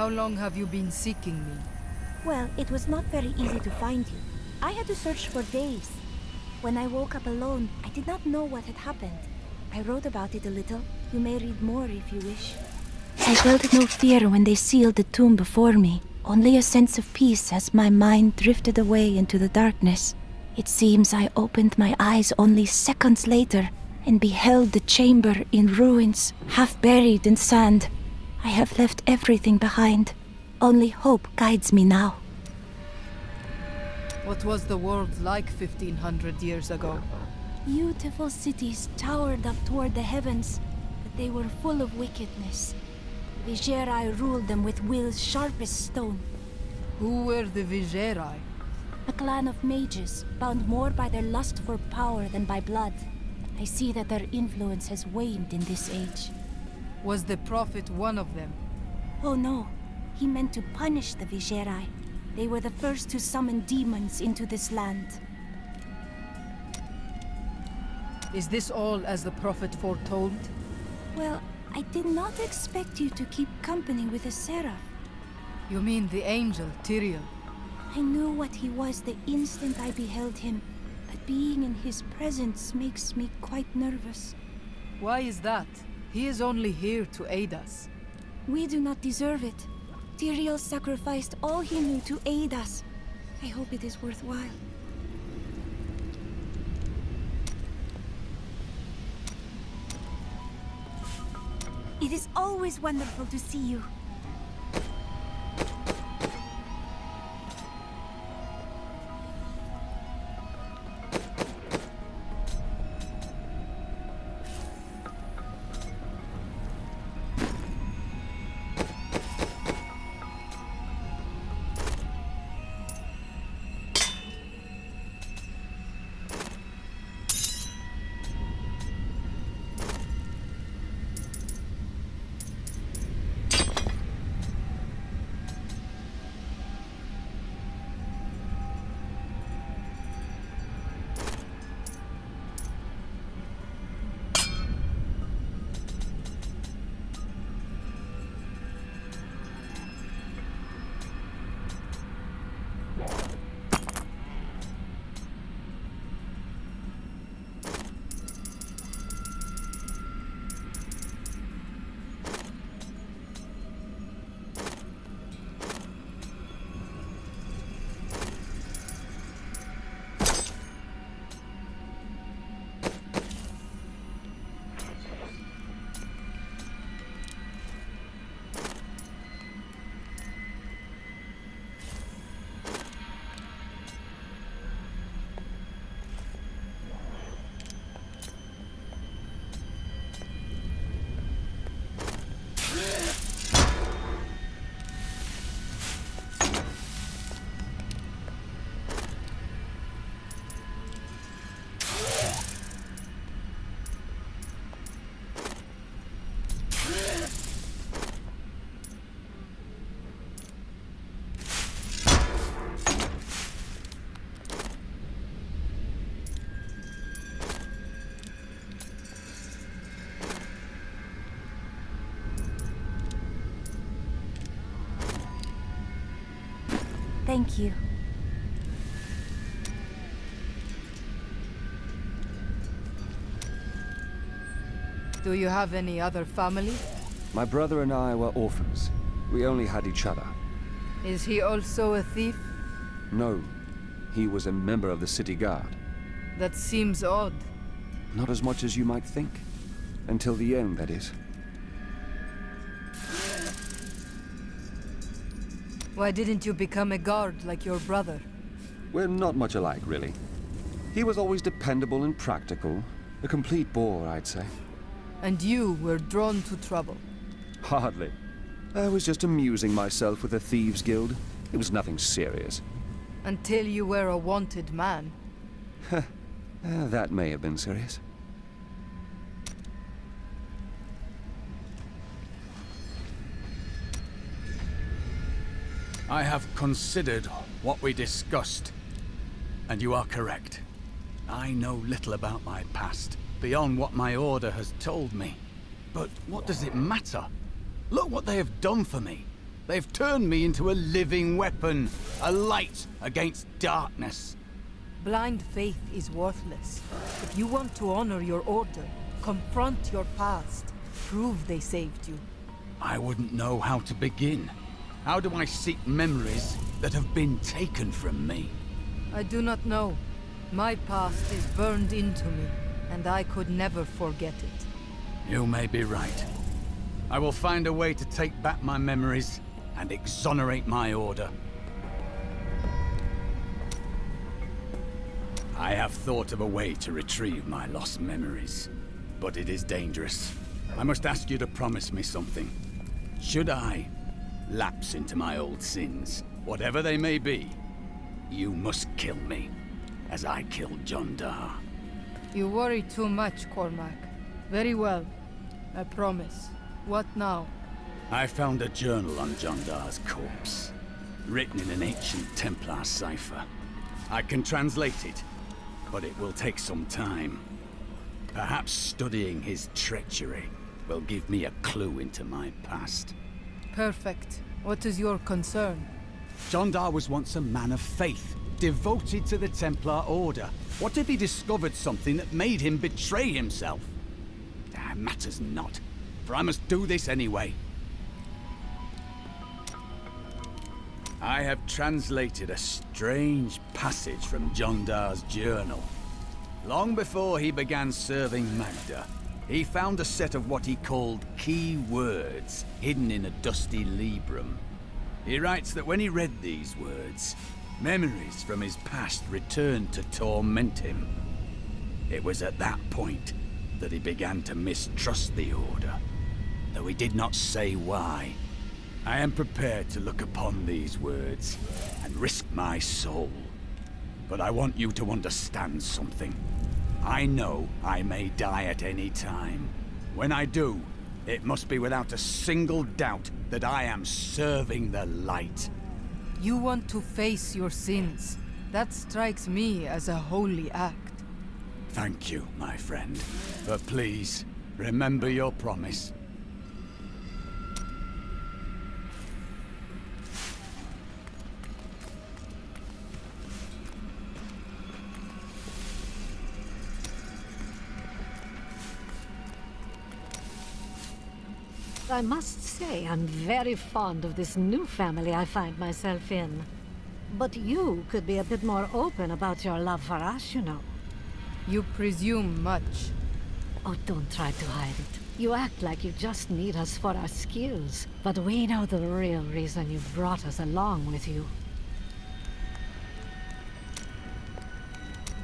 How long have you been seeking me? Well, it was not very easy to find you. I had to search for days. When I woke up alone, I did not know what had happened. I wrote about it a little. You may read more if you wish. I felt no fear when they sealed the tomb before me, only a sense of peace as my mind drifted away into the darkness. It seems I opened my eyes only seconds later and beheld the chamber in ruins, half buried in sand. I have left everything behind. Only hope guides me now. What was the world like 1500 years ago? Beautiful cities towered up toward the heavens, but they were full of wickedness. Vigerai ruled them with will's sharpest stone. Who were the Vigerai? A clan of mages, bound more by their lust for power than by blood. I see that their influence has waned in this age. Was the Prophet one of them? Oh no, he meant to punish the Vigerai. They were the first to summon demons into this land. Is this all as the Prophet foretold? Well, I did not expect you to keep company with a seraph. You mean the angel, Tyrael? I knew what he was the instant I beheld him, but being in his presence makes me quite nervous. Why is that? He is only here to aid us. We do not deserve it. Tyrael sacrificed all he knew to aid us. I hope it is worthwhile. It is always wonderful to see you. Thank you. Do you have any other family? My brother and I were orphans. We only had each other. Is he also a thief? No, he was a member of the city guard. That seems odd. Not as much as you might think. Until the end, that is. Why didn't you become a guard like your brother? We're not much alike, really. He was always dependable and practical. A complete bore, I'd say. And you were drawn to trouble. Hardly. I was just amusing myself with the Thieves' Guild. It was nothing serious. Until you were a wanted man. That may have been serious. I have considered what we discussed, and you are correct. I know little about my past, beyond what my order has told me. But what does it matter? Look what they have done for me. They've turned me into a living weapon, a light against darkness. Blind faith is worthless. If you want to honor your order, confront your past. Prove they saved you. I wouldn't know how to begin. How do I seek memories that have been taken from me? I do not know. My past is burned into me, and I could never forget it. You may be right. I will find a way to take back my memories and exonerate my order. I have thought of a way to retrieve my lost memories, but it is dangerous. I must ask you to promise me something. Should I lapse into my old sins, whatever they may be, you must kill me, as I killed John Dar. You worry too much, Cormac. Very well. I promise. What now? I found a journal on John Dar's corpse, written in an ancient Templar cipher. I can translate it, but it will take some time. Perhaps studying his treachery will give me a clue into my past. Perfect. What is your concern? John Dar was once a man of faith, devoted to the Templar Order. What if he discovered something that made him betray himself? Matters not, for I must do this anyway. I have translated a strange passage from John Dar's journal. Long before he began serving Magda, he found a set of what he called key words hidden in a dusty librum. He writes that when he read these words, memories from his past returned to torment him. It was at that point that he began to mistrust the Order, though he did not say why. I am prepared to look upon these words and risk my soul. But I want you to understand something. I know I may die at any time. When I do, it must be without a single doubt that I am serving the light. You want to face your sins. That strikes me as a holy act. Thank you, my friend. But please, remember your promise. I must say, I'm very fond of this new family I find myself in. But you could be a bit more open about your love for us, you know. You presume much. Oh, don't try to hide it. You act like you just need us for our skills. But we know the real reason you brought us along with you.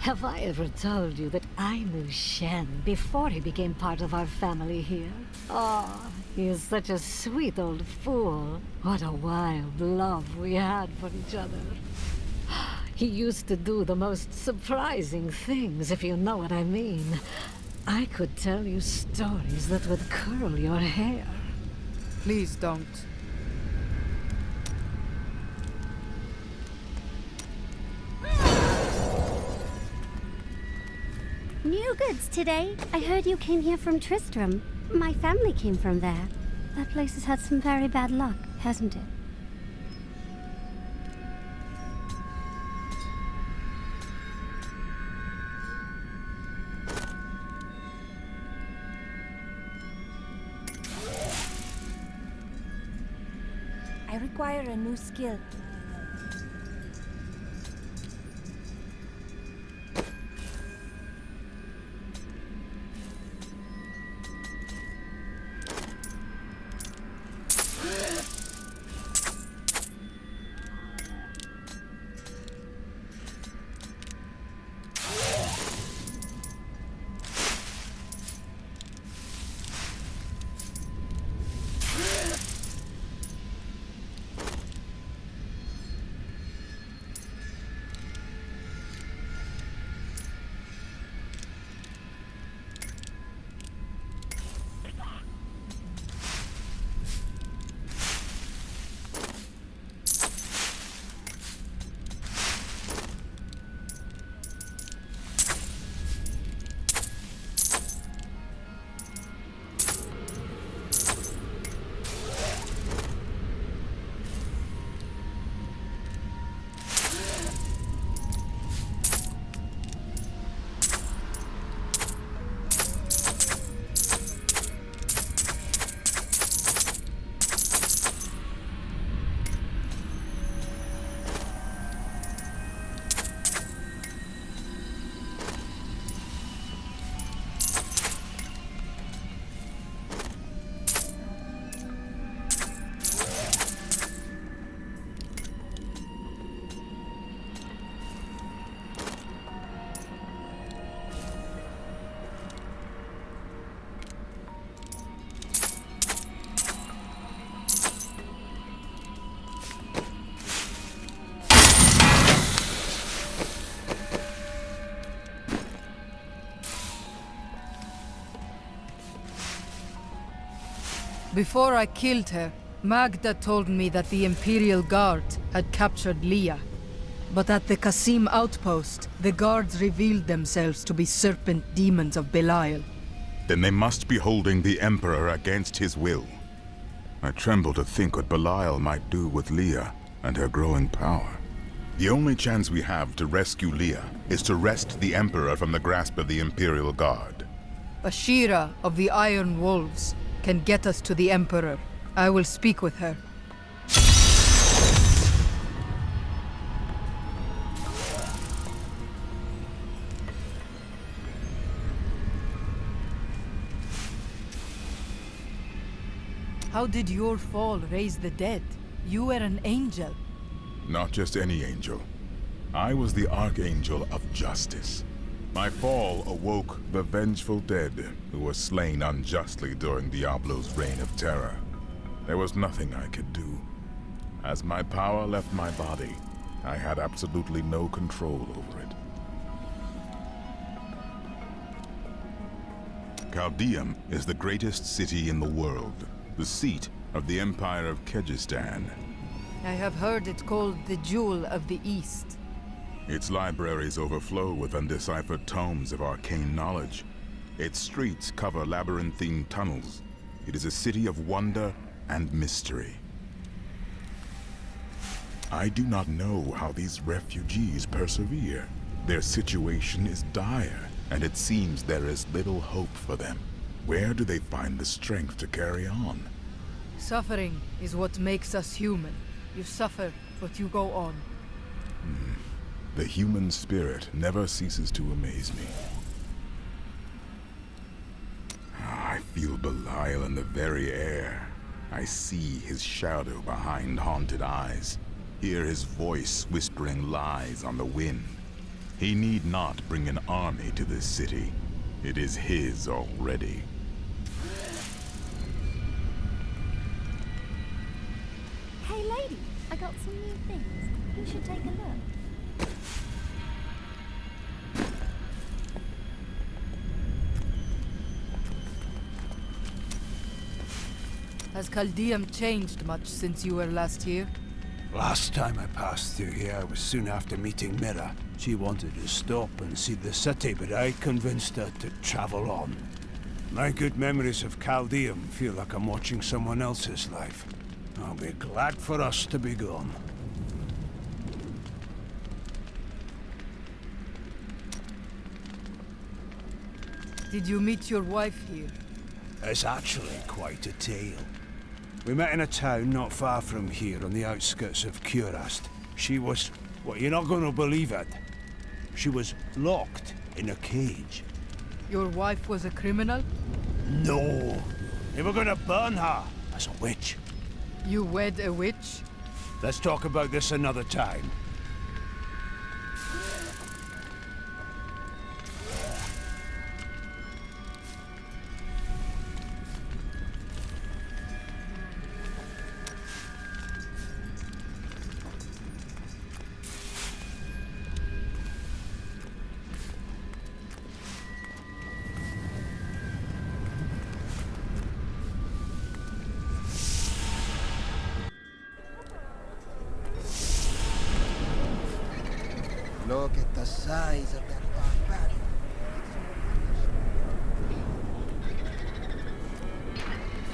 Have I ever told you that I knew Shen before he became part of our family here? Oh, he is such a sweet old fool. What a wild love we had for each other. He used to do the most surprising things, if you know what I mean. I could tell you stories that would curl your hair. Please don't. New goods today. I heard you came here from Tristram. My family came from there. That place has had some very bad luck, hasn't it? I require a new skill. Before I killed her, Magda told me that the Imperial Guard had captured Leah. But at the Qasim outpost, the guards revealed themselves to be serpent demons of Belial. Then they must be holding the Emperor against his will. I tremble to think what Belial might do with Leah and her growing power. The only chance we have to rescue Leah is to wrest the Emperor from the grasp of the Imperial Guard. Ashira of the Iron Wolves can get us to the Emperor. I will speak with her. How did your fall raise the dead? You were an angel. Not just any angel. I was the Archangel of Justice. My fall awoke the vengeful dead who were slain unjustly during Diablo's reign of terror. There was nothing I could do. As my power left my body, I had absolutely no control over it. Chaldeum is the greatest city in the world, the seat of the Empire of Kyrgyzstan. I have heard it called the Jewel of the East. Its libraries overflow with undeciphered tomes of arcane knowledge. Its streets cover labyrinthine tunnels. It is a city of wonder and mystery. I do not know how these refugees persevere. Their situation is dire, and it seems there is little hope for them. Where do they find the strength to carry on? Suffering is what makes us human. You suffer, but you go on. The human spirit never ceases to amaze me. I feel Belial in the very air. I see his shadow behind haunted eyes. Hear his voice whispering lies on the wind. He need not bring an army to this city. It is his already. Hey lady, I got some new things. You should take a look. Has Chaldeum changed much since you were last here? Last time I passed through here was soon after meeting Mira. She wanted to stop and see the city, but I convinced her to travel on. My good memories of Chaldeum feel like I'm watching someone else's life. I'll be glad for us to be gone. Did you meet your wife here? It's actually quite a tale. We met in a town not far from here on the outskirts of Kurast. She was... well, you're not going to believe it. She was locked in a cage. Your wife was a criminal? No. They were going to burn her as a witch. You wed a witch? Let's talk about this another time. Look at the size of that barbarian.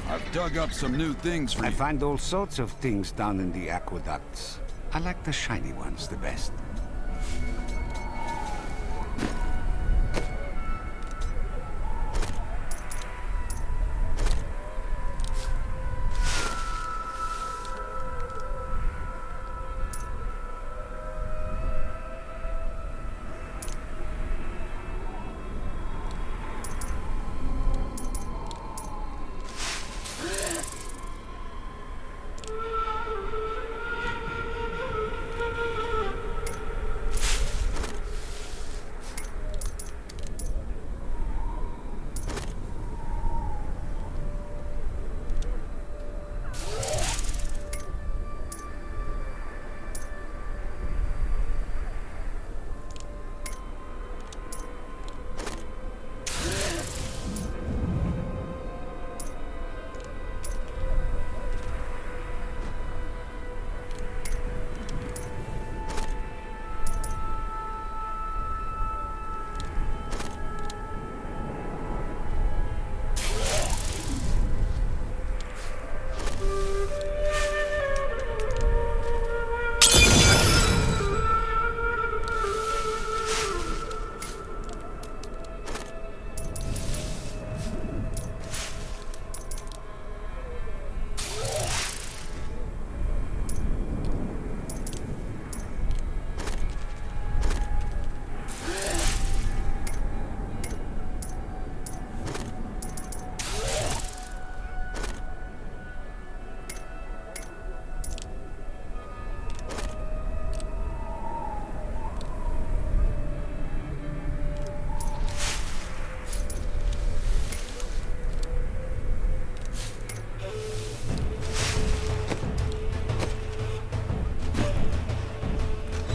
I've dug up some new things for I you. find all sorts of things down in the aqueducts. I like the shiny ones the best.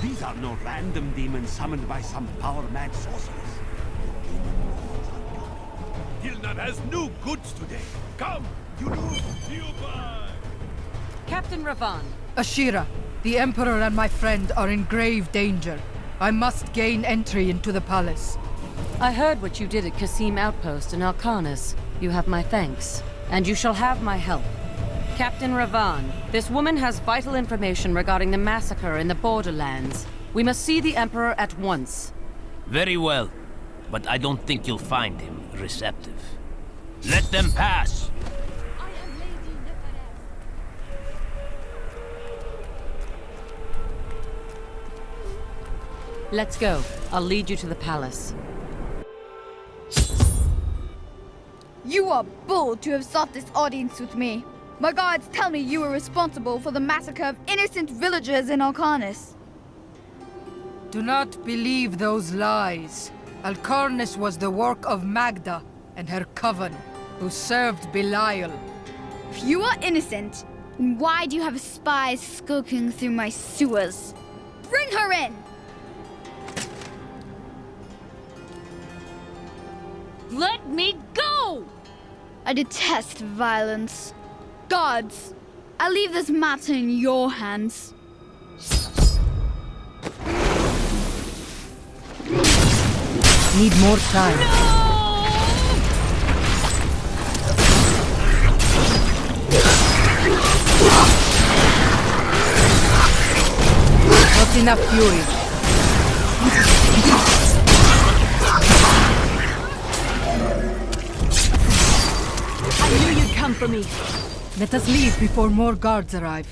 These are no random demons summoned by some power-mad sorceress. Gilnan has new goods today. Come, you buy. Captain Ravan. Ashira, the Emperor and my friend are in grave danger. I must gain entry into the palace. I heard what you did at Kasim Outpost in Alcarnus. You have my thanks, and you shall have my help. Captain Ravan, this woman has vital information regarding the massacre in the Borderlands. We must see the Emperor at once. Very well, but I don't think you'll find him receptive. Let them pass! Let's go. I'll lead you to the palace. You are bold to have sought this audience with me. My guards tell me you were responsible for the massacre of innocent villagers in Alcarnus. Do not believe those lies. Alcarnus was the work of Magda and her coven, who served Belial. If you are innocent, then why do you have spies skulking through my sewers? Bring her in! Let me go! I detest violence. Guards, I leave this matter in your hands. Need more time. Not enough fury. I knew you'd come for me. Let us leave before more guards arrive.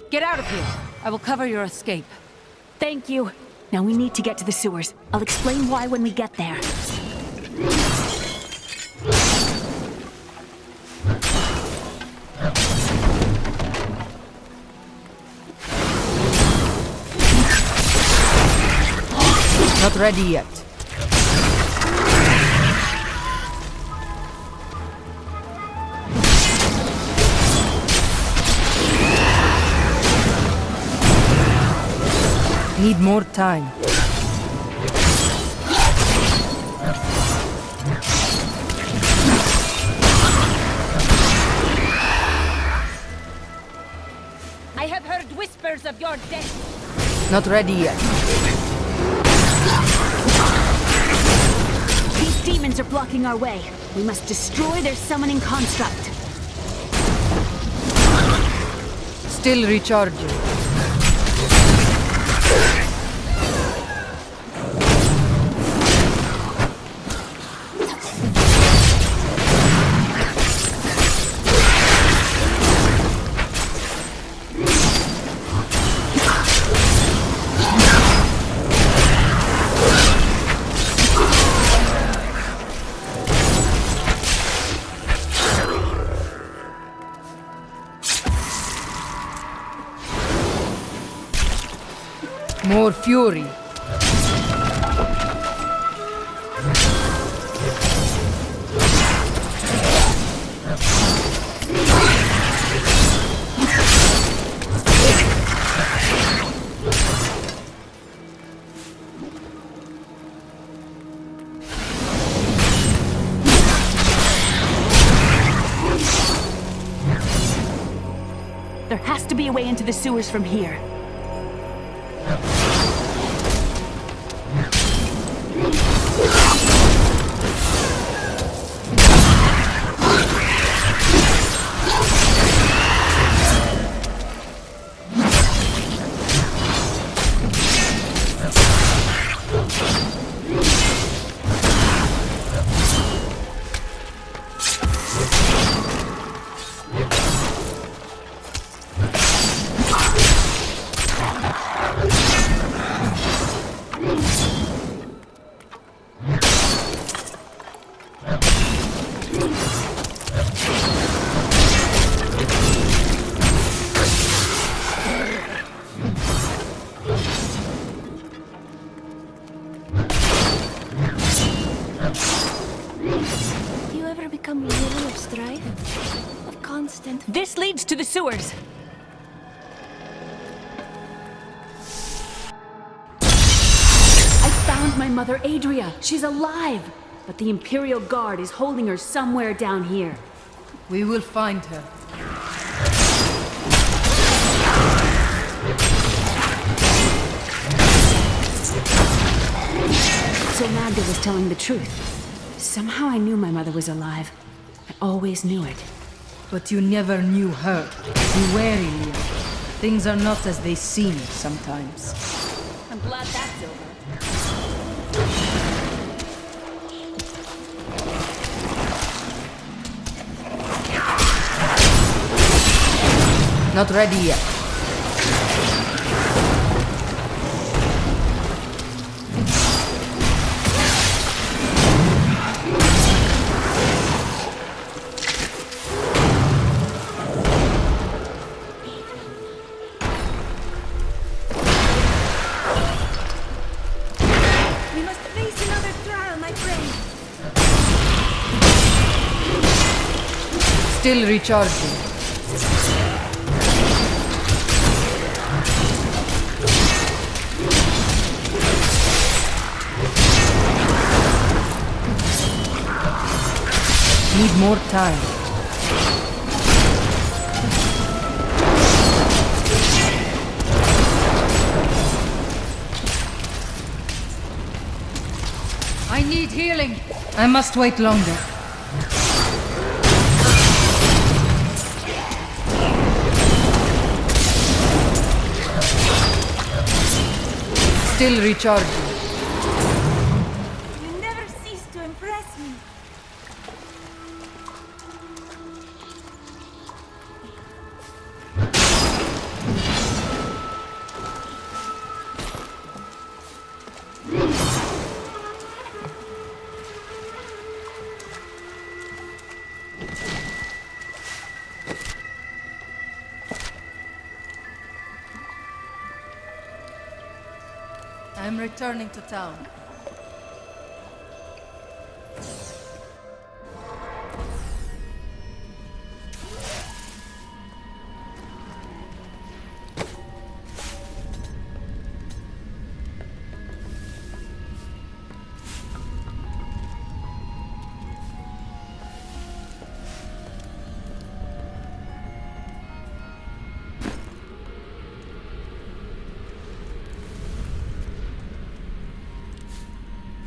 Get out of here. I will cover your escape. Thank you. Now we need to get to the sewers. I'll explain why when we get there. Not ready yet. Need more time. I have heard whispers of your death. Not ready yet. These demons are blocking our way. We must destroy their summoning construct. Still recharging. More fury. There has to be a way into the sewers from here. life of constant... This leads to the sewers. I found my mother, Adria. She's alive. But the Imperial Guard is holding her somewhere down here. We will find her. So Magda was telling the truth. Somehow I knew my mother was alive. I always knew it. But you never knew her. Be wary, Leah. Things are not as they seem sometimes. I'm glad that's over. Not ready yet. We must face another trial, my friend. Still recharging. Need more time. I need healing. I must wait longer. Still recharging. You never cease to impress me. I'm returning to town.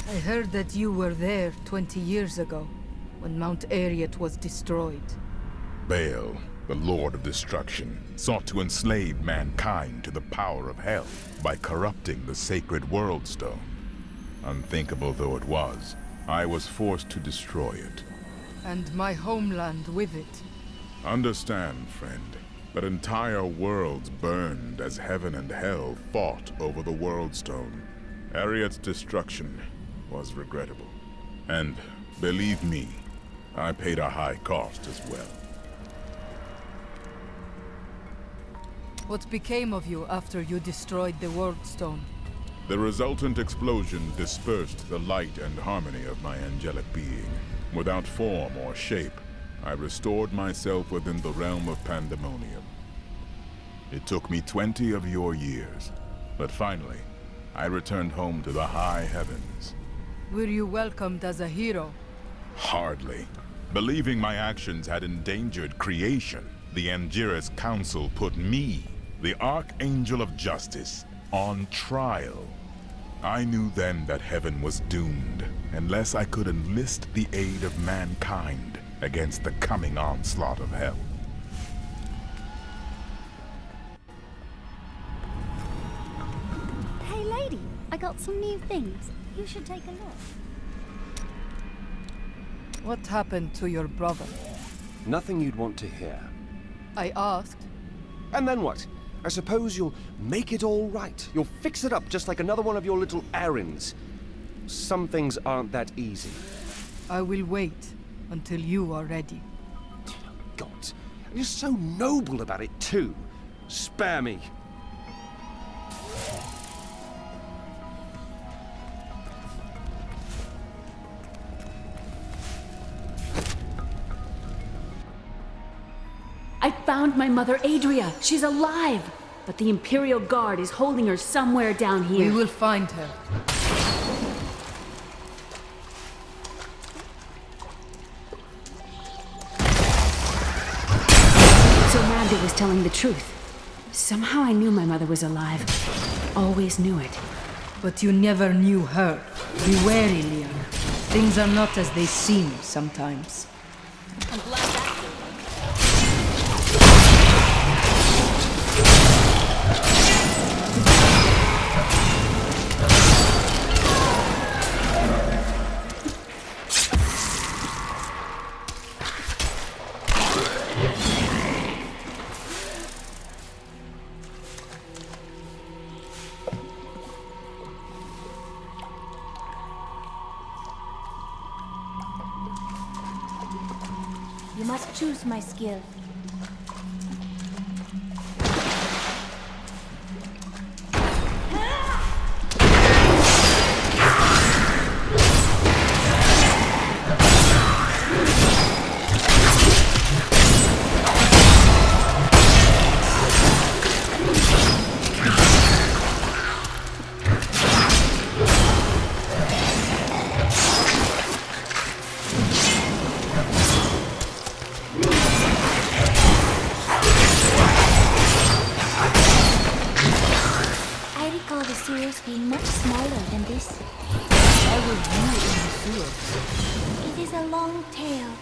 I heard that you were there 20 years ago, when Mount Ariat was destroyed. Baal, the Lord of Destruction, sought to enslave mankind to the power of hell by corrupting the sacred World Stone. Unthinkable though it was, I was forced to destroy it. And my homeland with it. Understand, friend, that entire worlds burned as heaven and hell fought over the World Stone. Ariat's destruction was regrettable. And, believe me, I paid a high cost as well. What became of you after you destroyed the World Stone? The resultant explosion dispersed the light and harmony of my angelic being. Without form or shape, I restored myself within the realm of pandemonium. It took me 20 of your years, but finally, I returned home to the high heavens. Were you welcomed as a hero? Hardly. Believing my actions had endangered creation, the Angiras Council put me, the Archangel of Justice, on trial. I knew then that heaven was doomed, unless I could enlist the aid of mankind against the coming onslaught of hell. Hey lady, I got some new things. You should take a look. What happened to your brother? Nothing you'd want to hear. I asked. And then what? I suppose you'll make it all right. You'll fix it up just like another one of your little errands. Some things aren't that easy. I will wait until you are ready. God, and you're so noble about it too. Spare me. I found my mother Adria. She's alive. But the Imperial Guard is holding her somewhere down here. We will find her. So Magda was telling the truth. Somehow I knew my mother was alive. Always knew it. But you never knew her. Be wary, Leon. Things are not as they seem sometimes. I'm glad that You must choose my skill. Being much smaller than this. Why were you in the sewers? It is a long tale.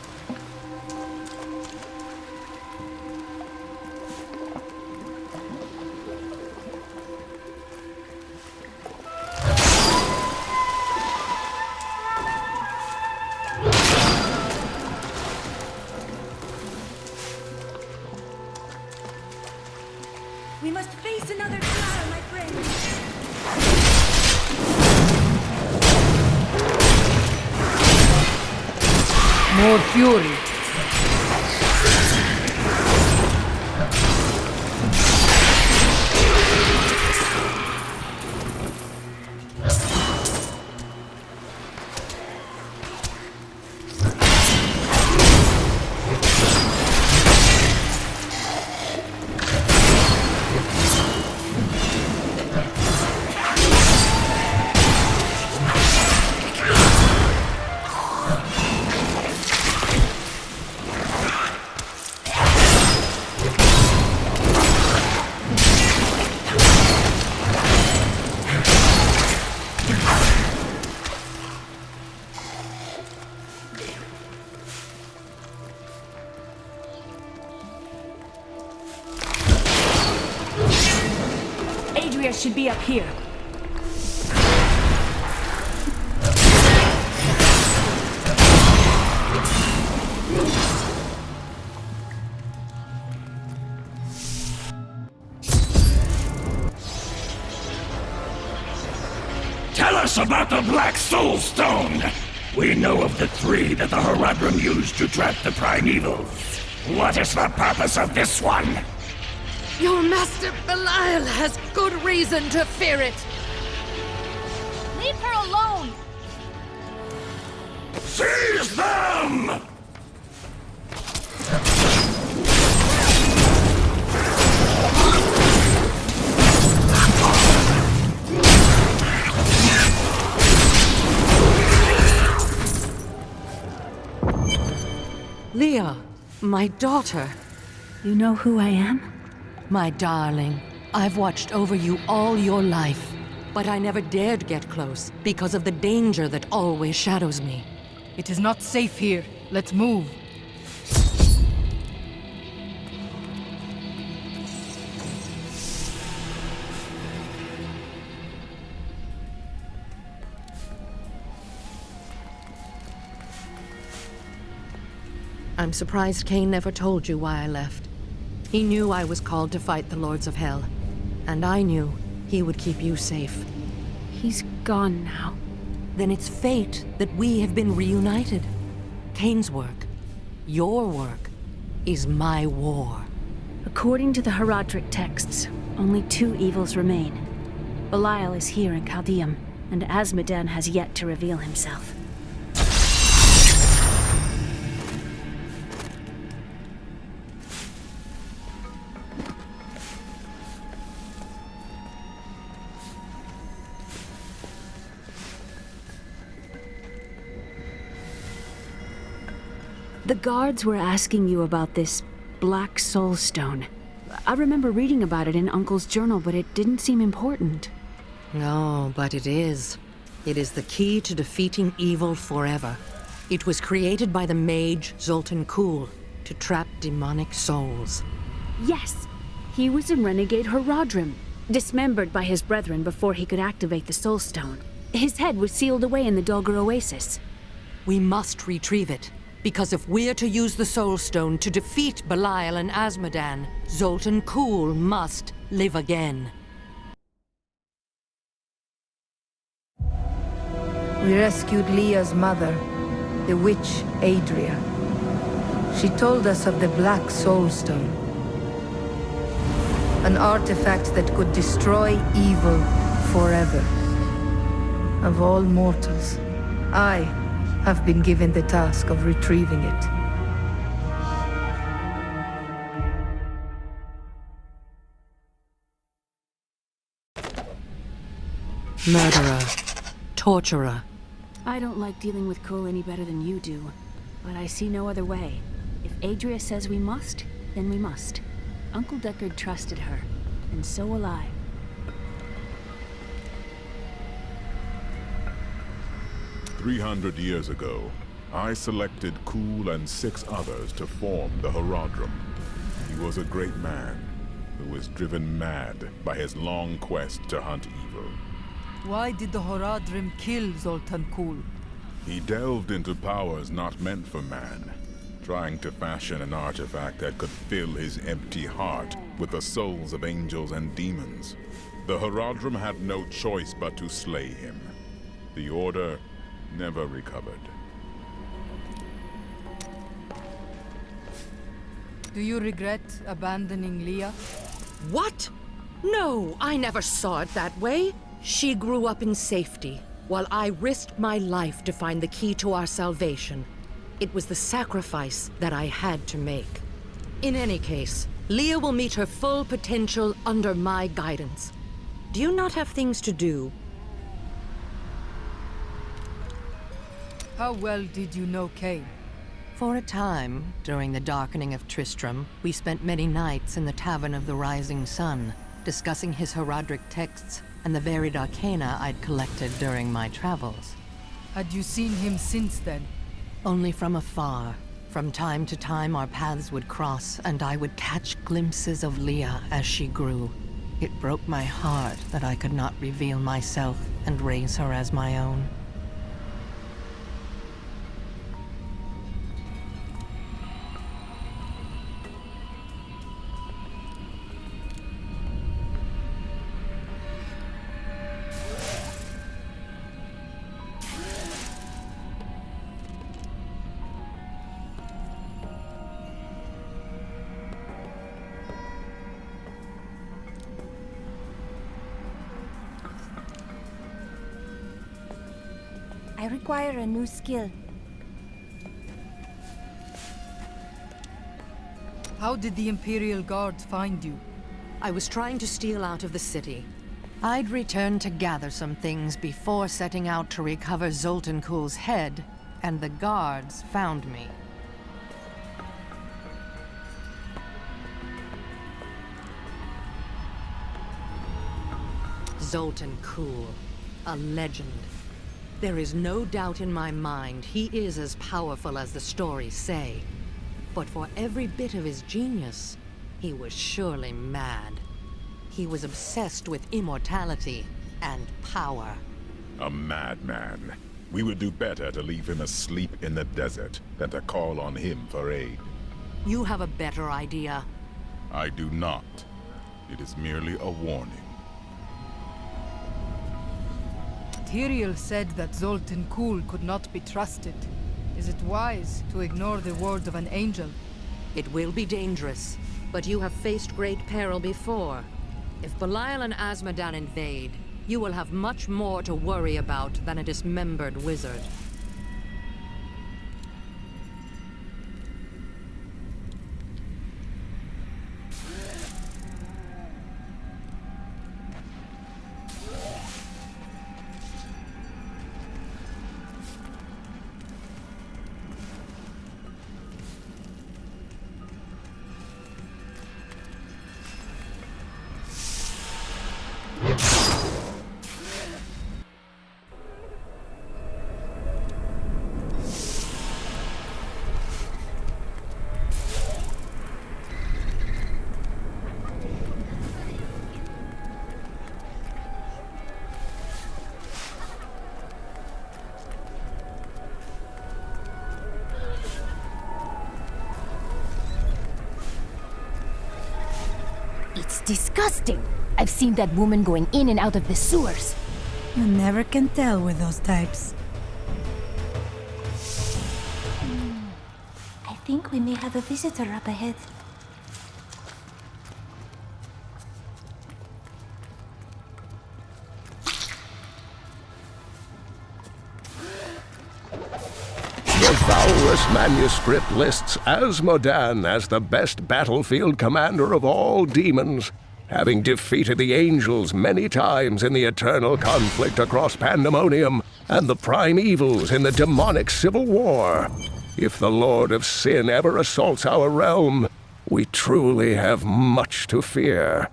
We must face another trial, my friend. More fury. Adria should be up here. Tell us about the Black Soul Stone! We know of the three that the Horadrim used to trap the Primevals. What is the purpose of this one? Your master Belial has good reason to fear it. Leave her alone! Seize them! Leah, my daughter. You know who I am? My darling, I've watched over you all your life, but I never dared get close because of the danger that always shadows me. It is not safe here. Let's move. I'm surprised Cain never told you why I left. He knew I was called to fight the Lords of Hell, and I knew he would keep you safe. He's gone now. Then it's fate that we have been reunited. Cain's work, your work, is my war. According to the Horadric texts, only two evils remain. Belial is here in Caldeum, and Azmodan has yet to reveal himself. The guards were asking you about this Black Soul Stone. I remember reading about it in Uncle's journal, but it didn't seem important. No, but it is. It is the key to defeating evil forever. It was created by the mage Zoltan Kuhl to trap demonic souls. Yes! He was a renegade Horadrim, dismembered by his brethren before he could activate the Soul Stone. His head was sealed away in the Dogger Oasis. We must retrieve it, because if we're to use the Soul Stone to defeat Belial and Azmodan, Zoltan Kuhl must live again. We rescued Leah's mother, the witch Adria. She told us of the Black Soul Stone. An artifact that could destroy evil forever. Of all mortals, I have been given the task of retrieving it. Murderer. Torturer. I don't like dealing with Kuhl any better than you do, but I see no other way. If Adria says we must, then we must. Uncle Deckard trusted her, and so will I. "300 years ago, I selected Kuhl and 6 others to form the Horadrim. He was a great man who was driven mad by his long quest to hunt evil. Why did the Horadrim kill Zoltan Kuhl? He delved into powers not meant for man, trying to fashion an artifact that could fill his empty heart with the souls of angels and demons. The Horadrim had no choice but to slay him. The Order never recovered. Do you regret abandoning Leah? What? No, I never saw it that way. She grew up in safety, while I risked my life to find the key to our salvation. It was the sacrifice that I had to make. In any case, Leah will meet her full potential under my guidance. Do you not have things to do? How well did you know Cain? For a time, during the darkening of Tristram, we spent many nights in the Tavern of the Rising Sun, discussing his Horadric texts and the varied arcana I'd collected during my travels. Had you seen him since then? Only from afar. From time to time our paths would cross, and I would catch glimpses of Leah as she grew. It broke my heart that I could not reveal myself and raise her as my own. I require a new skill. How did the Imperial Guards find you? I was trying to steal out of the city. I'd returned to gather some things before setting out to recover Zoltan Kuhl's head, and the guards found me. Zoltan Kuhl, a legend. There is no doubt in my mind he is as powerful as the stories say. But for every bit of his genius, he was surely mad. He was obsessed with immortality and power. A madman. We would do better to leave him asleep in the desert than to call on him for aid. You have a better idea. I do not. It is merely a warning. Tyrael said that Zoltan Kuhl could not be trusted. Is it wise to ignore the words of an angel? It will be dangerous, but you have faced great peril before. If Belial and Azmodan invade, you will have much more to worry about than a dismembered wizard. It's disgusting. I've seen that woman going in and out of the sewers. You never can tell with those types. I think we may have a visitor up ahead. The Valrus manuscript lists Asmodan as the best battlefield commander of all demons, having defeated the angels many times in the eternal conflict across Pandemonium and the prime evils in the demonic civil war. If the Lord of Sin ever assaults our realm, we truly have much to fear.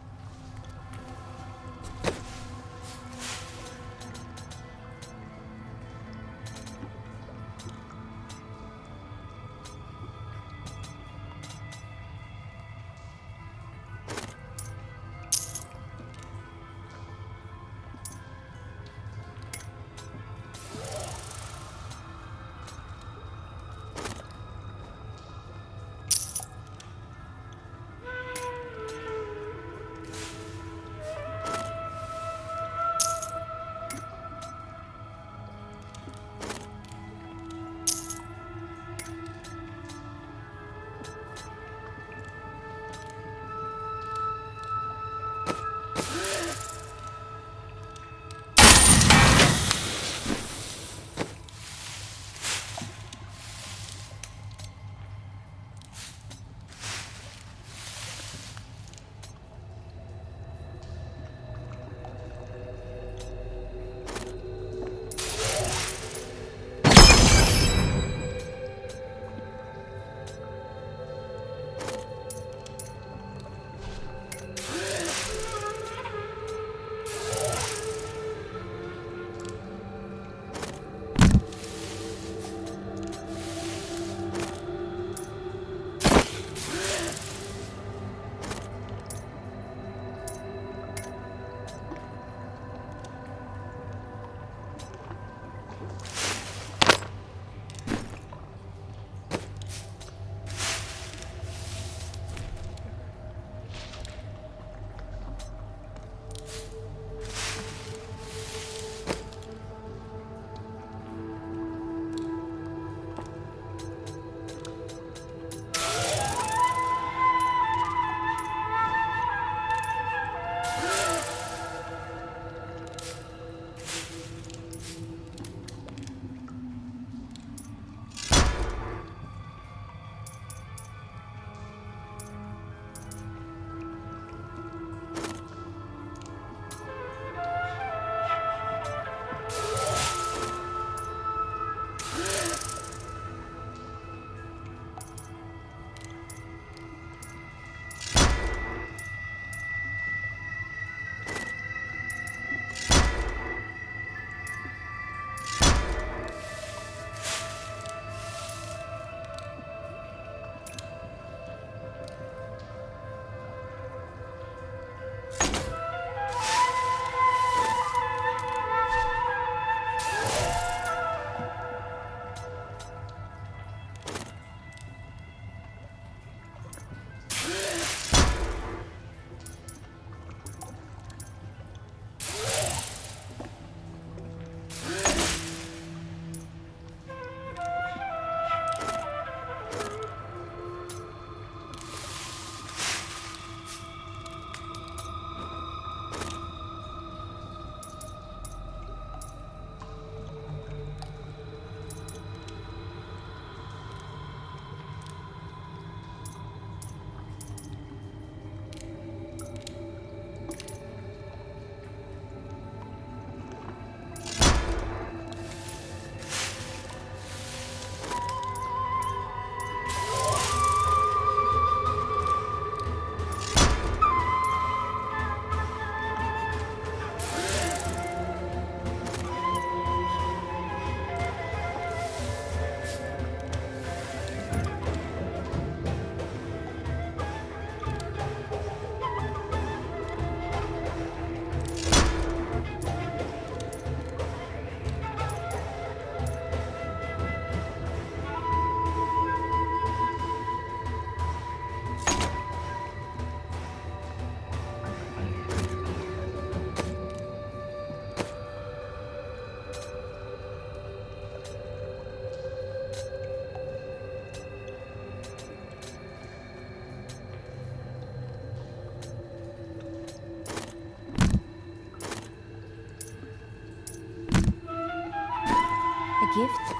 gift?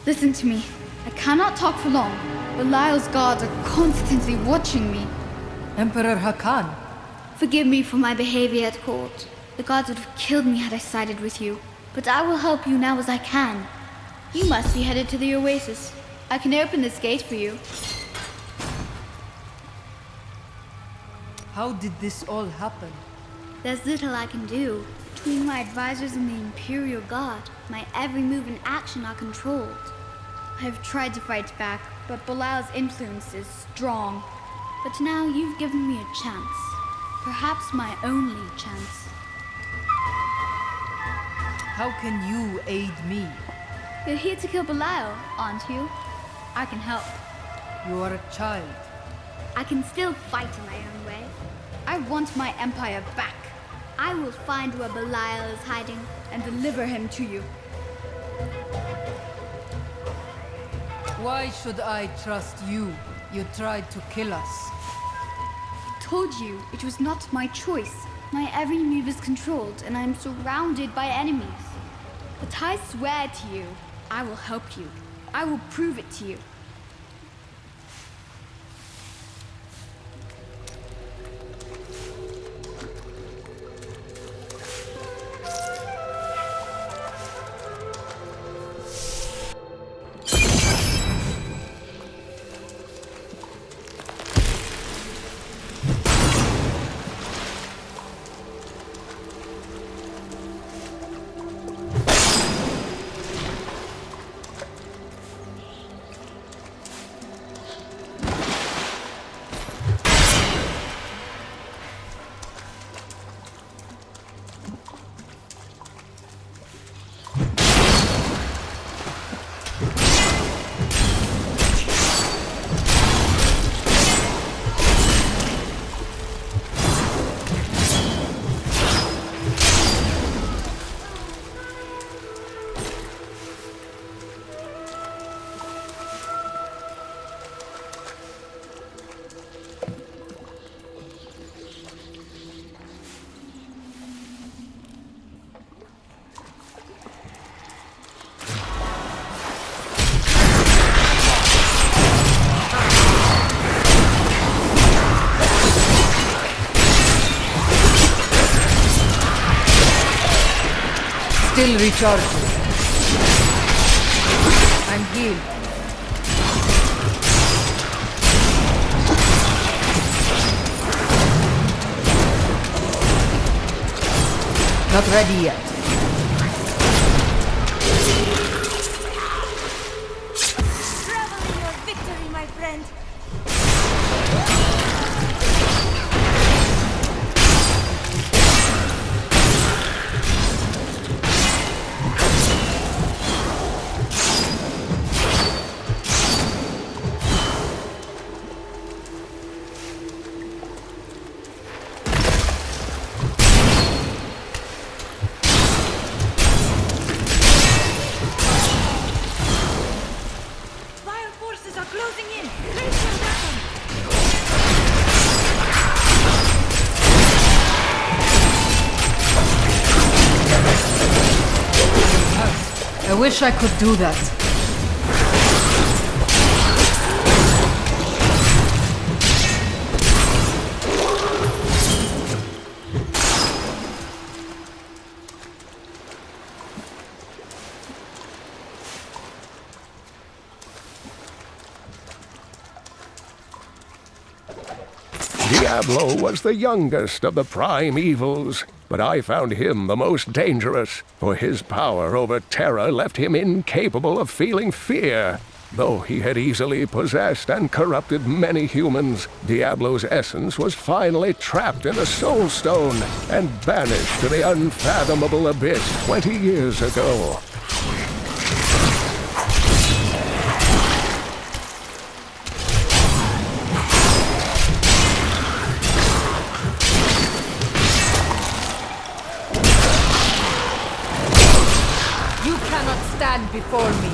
Listen to me. I cannot talk for long. Belial's guards are constantly watching me. Emperor Hakan. Forgive me for my behavior at court. The gods would have killed me had I sided with you. But I will help you now as I can. You must be headed to the oasis. I can open this gate for you. How did this all happen? There's little I can do. Between my advisors and the Imperial Guard, my every move and action are controlled. I have tried to fight back, but Belial's influence is strong. But now you've given me a chance. Perhaps my only chance. How can you aid me? You're here to kill Belial, aren't you? I can help. You are a child. I can still fight in my own way. I want my empire back. I will find where Belial is hiding and deliver him to you. Why should I trust you? You tried to kill us. I told you it was not my choice. My every move is controlled and I am surrounded by enemies. But I swear to you, I will help you. I will prove it to you. Still recharging. I'm healed. Not ready yet. Travel to your victory, my friend. I wish I could do that. Diablo was the youngest of the prime evils, but I found him the most dangerous, for his power over Terra left him incapable of feeling fear. Though he had easily possessed and corrupted many humans, Diablo's essence was finally trapped in a soul stone and banished to the unfathomable abyss 20 years ago. before me.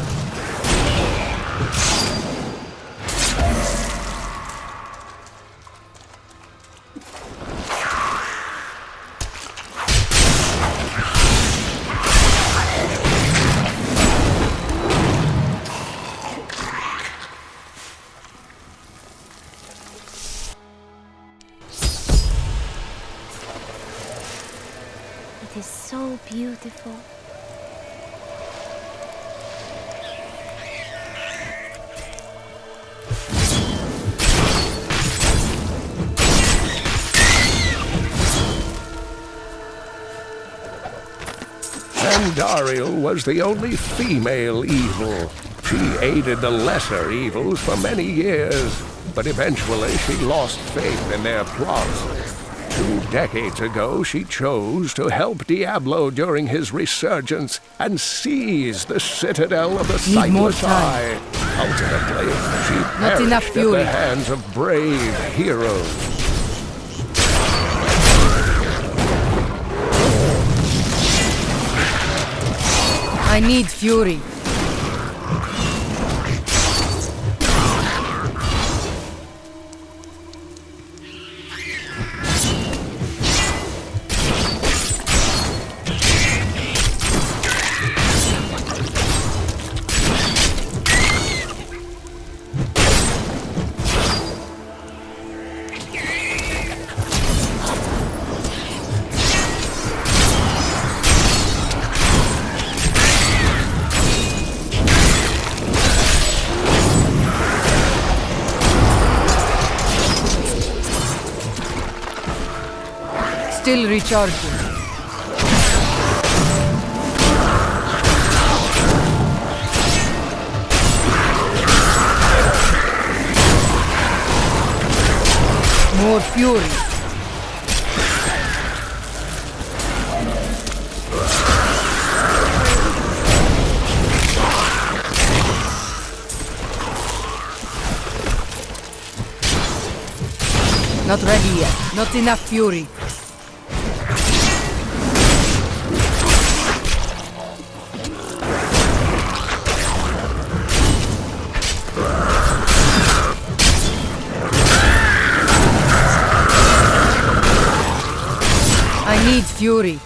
It is so beautiful. Andariel was the only female evil. She aided the lesser evils for many years, but eventually she lost faith in their plots. 2 decades ago, she chose to help Diablo during his resurgence and seize the citadel of the Sightless Eye. Ultimately, she perished at the hands of brave heroes. I need fury. Still recharging. More fury. Not ready yet. Not enough fury. I need fury.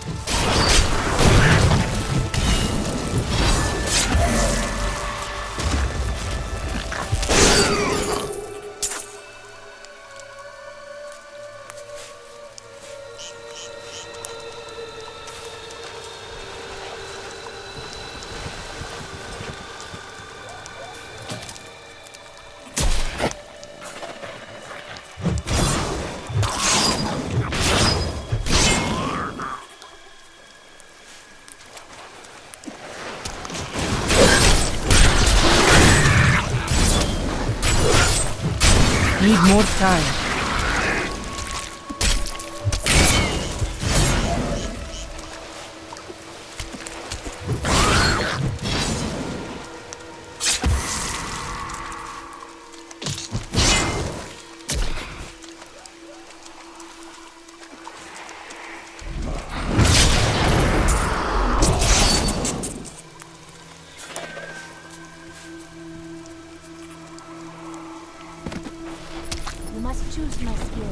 Need more time. You must choose my skill.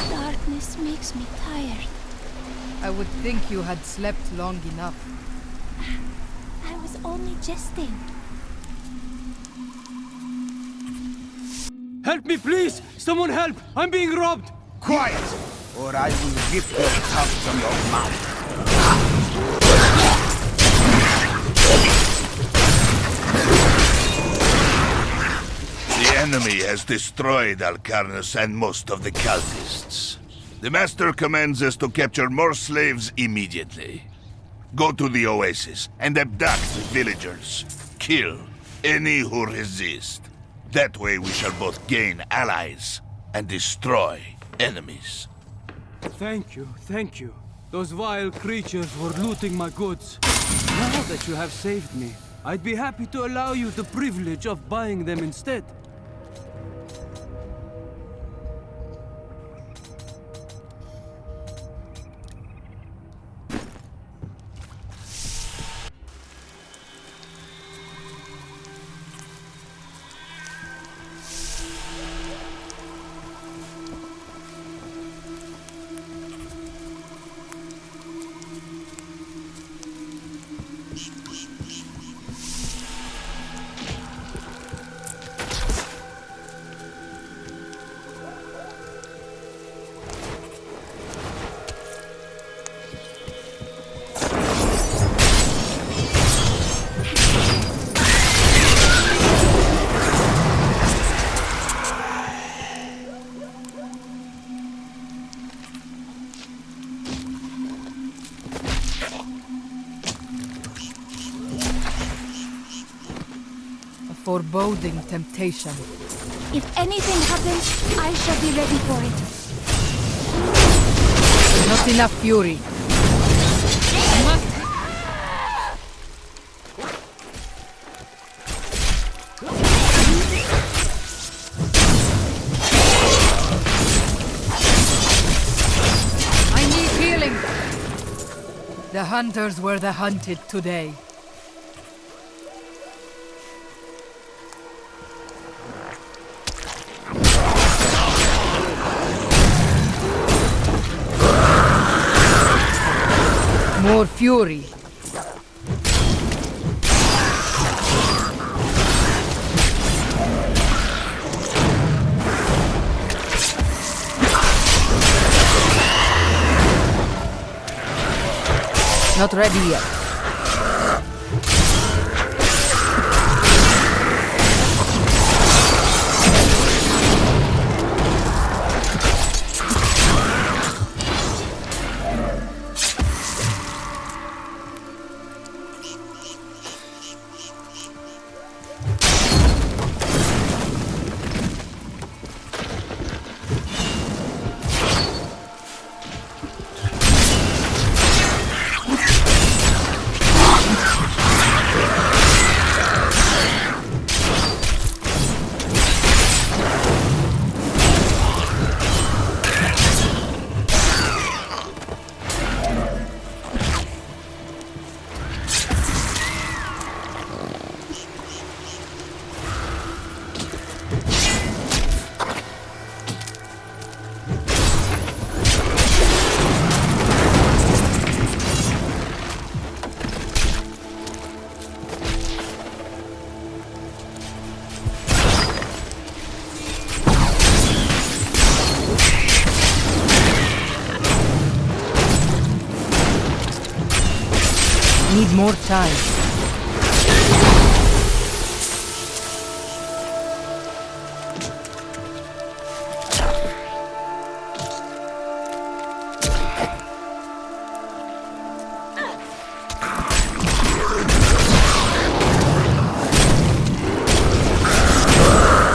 Darkness makes me tired. I would think you had slept long enough. I was only jesting. Help me, please! Someone help! I'm being robbed! Quiet, or I will rip your tongue from your mouth. The enemy has destroyed Alcarnus and most of the cultists. The Master commands us to capture more slaves immediately. Go to the oasis and abduct villagers. Kill any who resist. That way we shall both gain allies and destroy enemies. Thank you, thank you. Those vile creatures were looting my goods. Now that you have saved me, I'd be happy to allow you the privilege of buying them instead. Foreboding temptation. If anything happens, I shall be ready for it. Not enough fury. I need healing. The hunters were the hunted today. More fury. Not ready yet. Need more time.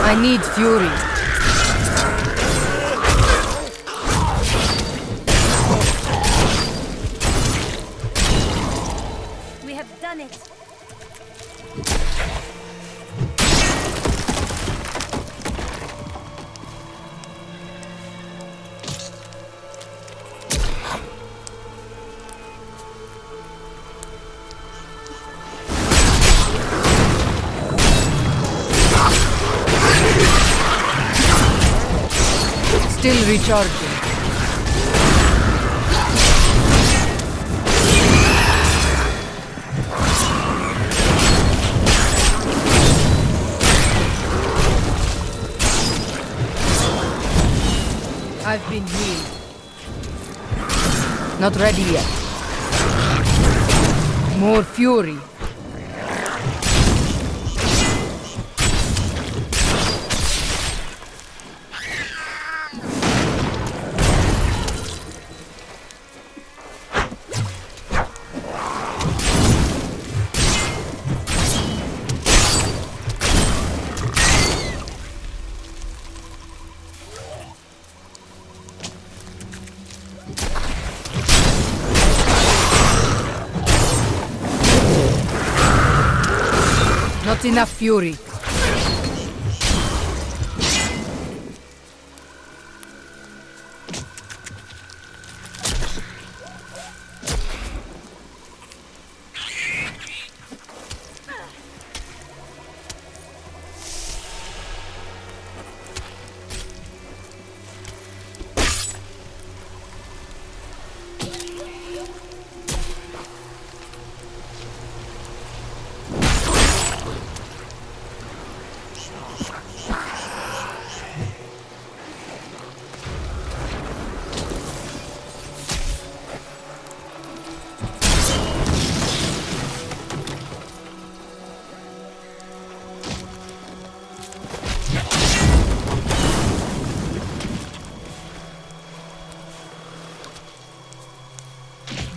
I need fury. Done it. Still recharging. I've been healed. Not ready yet. More fury. Not enough fury.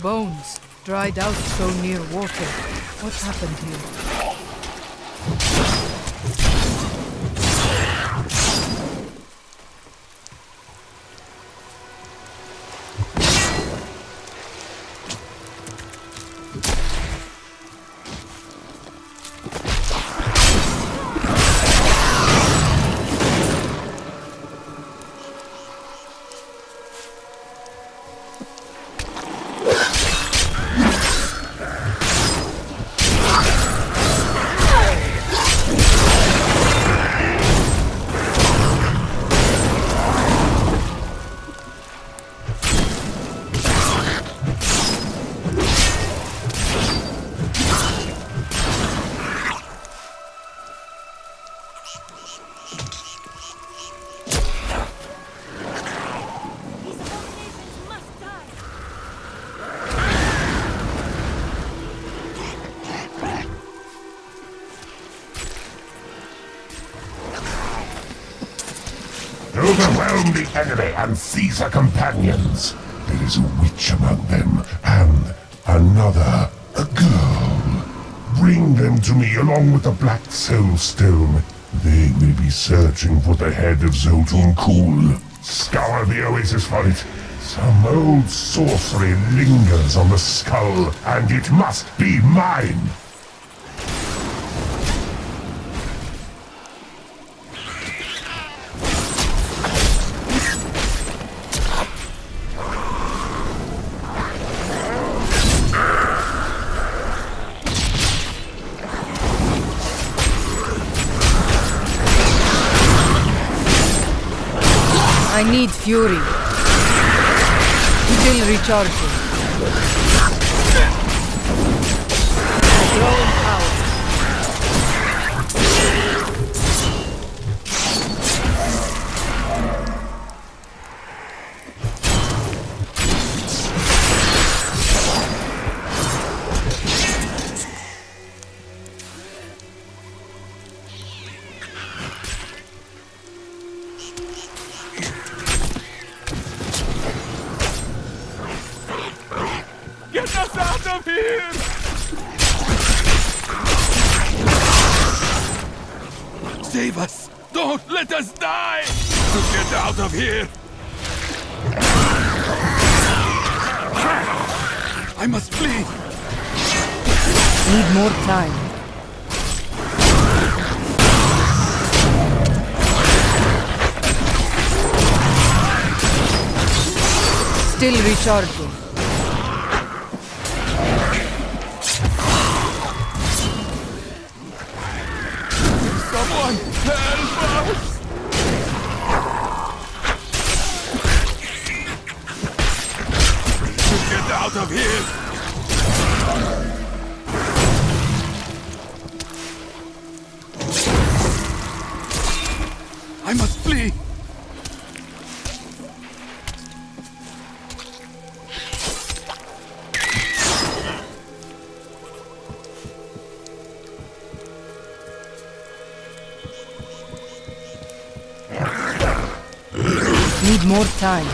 Bones, dried out so near water. What happened here? Overwhelm the enemy and seize her companions. There is a witch among them, and another, a girl. Bring them to me along with the Black Soul Stone. They will be searching for the head of Zoltun Kull. Scour the oasis for it. Some old sorcery lingers on the skull, and it must be mine. I need fury. Still recharging. Growing power. Get us out of here! Save us! Don't let us die! Get out of here! I must flee! Need more time. Still recharging. Someone help us! Get out of here! I must flee! Need more time.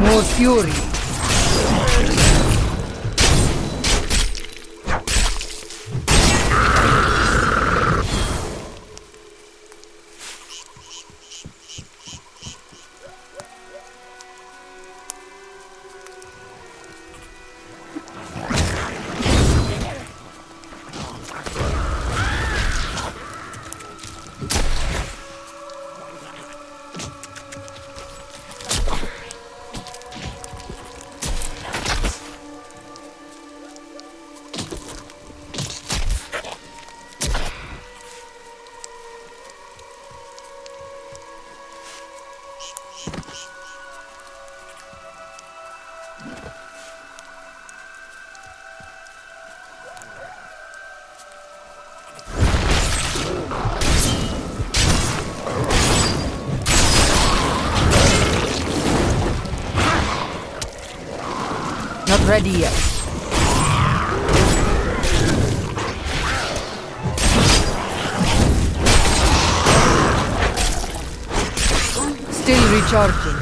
More fury. Not ready yet. Still recharging.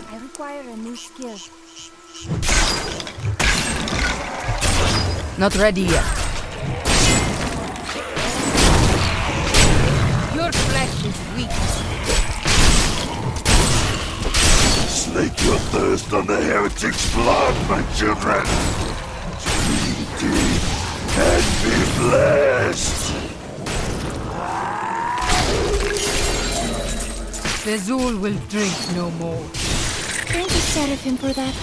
I require a new skill. Not ready yet. Your flesh is weak. Slake your thirst on the heretic's blood, my children. Drink deep and be blessed. Fezul will drink no more. Don't be sad of him for that.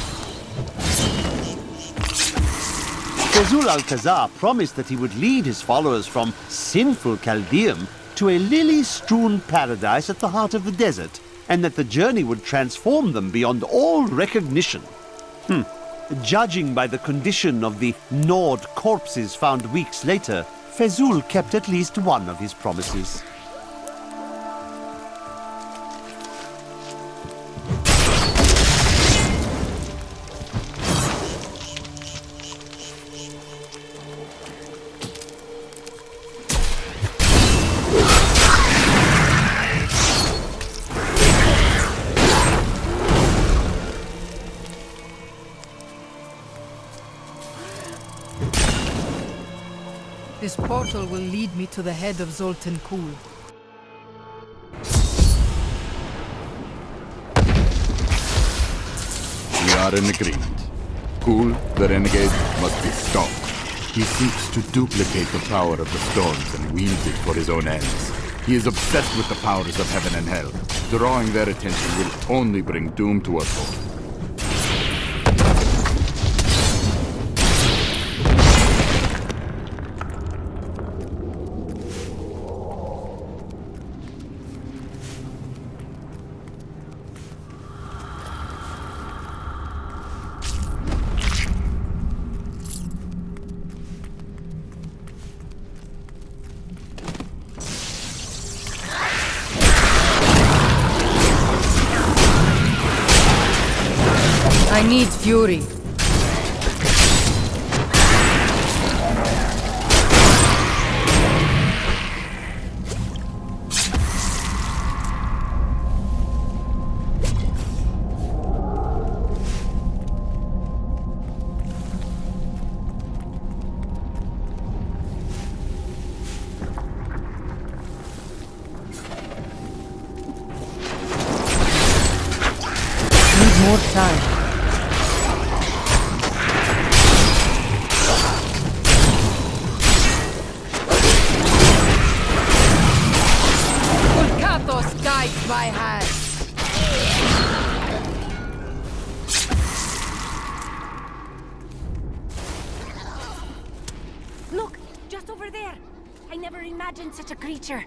Fezul Alcazar promised that he would lead his followers from sinful Chaldeum to a lily-strewn paradise at the heart of the desert, and that the journey would transform them beyond all recognition. Judging by the condition of the gnawed corpses found weeks later, Fezul kept at least one of his promises. This portal will lead me to the head of Zoltan Kul. We are in agreement. Kul, the renegade, must be stopped. He seeks to duplicate the power of the storms and wield it for his own ends. He is obsessed with the powers of heaven and hell. Drawing their attention will only bring doom to us all. I need fury. Need more time. Guides my hand. Look, just over there. I never imagined such a creature.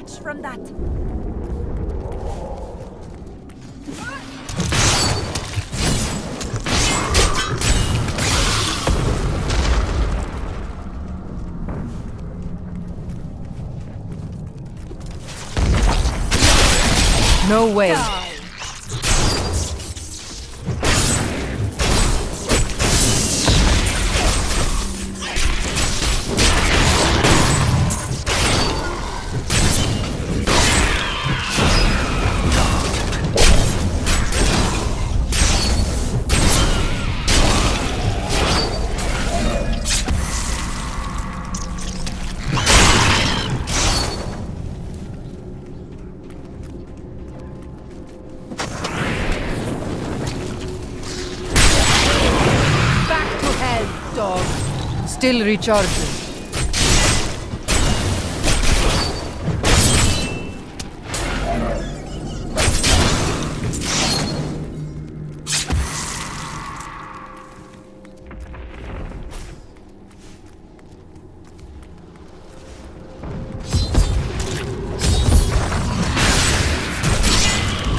much from that. No way. Still recharging.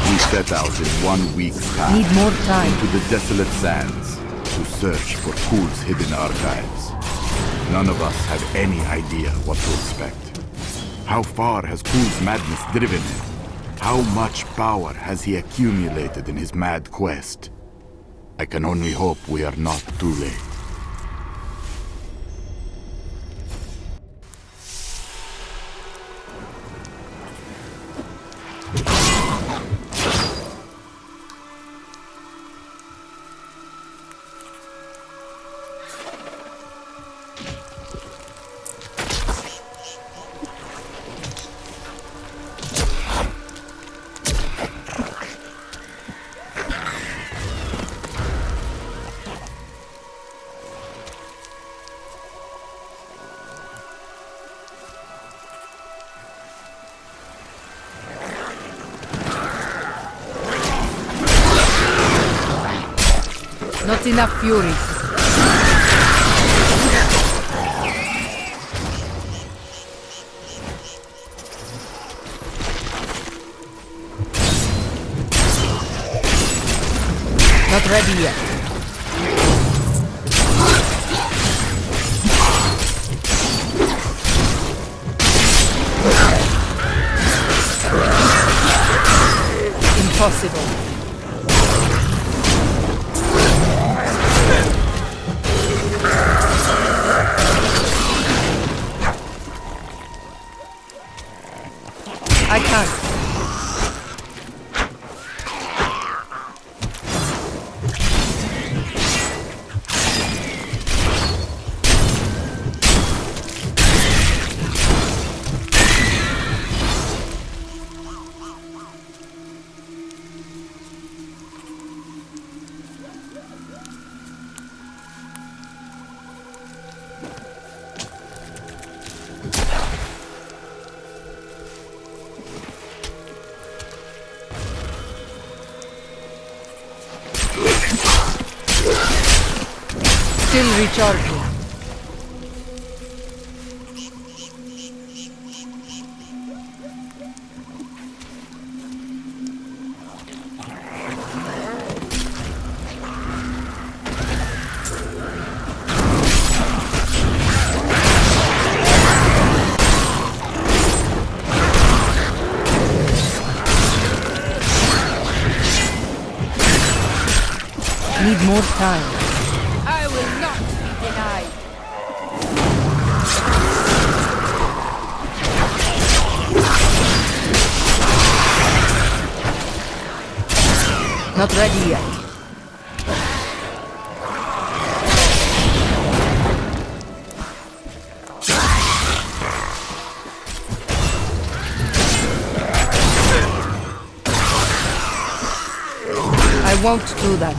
We set out in 1 week's time. Need more time. Into the desolate sands to search for Kul's hidden archives. None of us have any idea what to expect. How far has Kul's madness driven him? How much power has he accumulated in his mad quest? I can only hope we are not too late. Not enough fury. Not ready yet. Impossible. I can't. Still recharging. Need more time. I will not be denied. Not ready yet. I won't do that.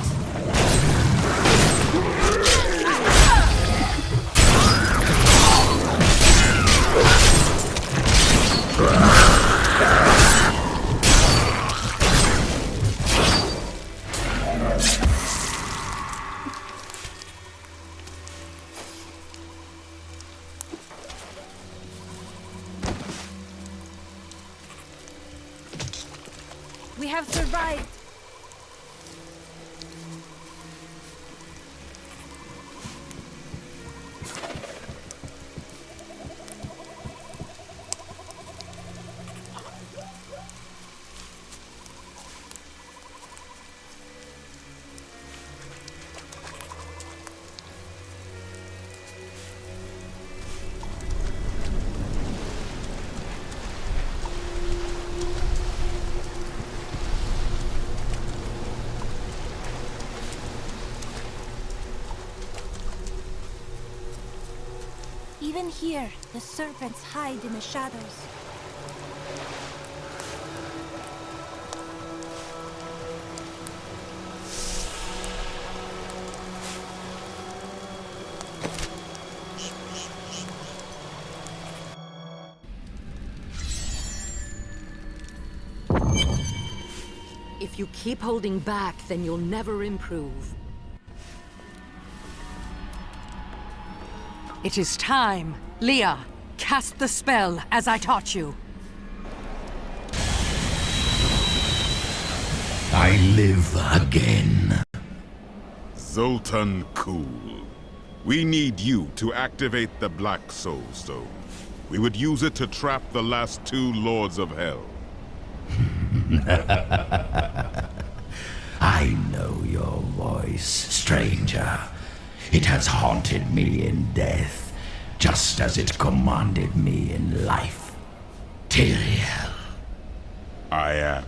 have survived. Even here, the serpents hide in the shadows. If you keep holding back, then you'll never improve. It is time. Leah, cast the spell as I taught you. I live again. Zoltan Kuhl. We need you to activate the Black Soul Stone. We would use it to trap the last two Lords of Hell. I know your voice, stranger. It has haunted me in death, just as it commanded me in life. Tyrael. I am,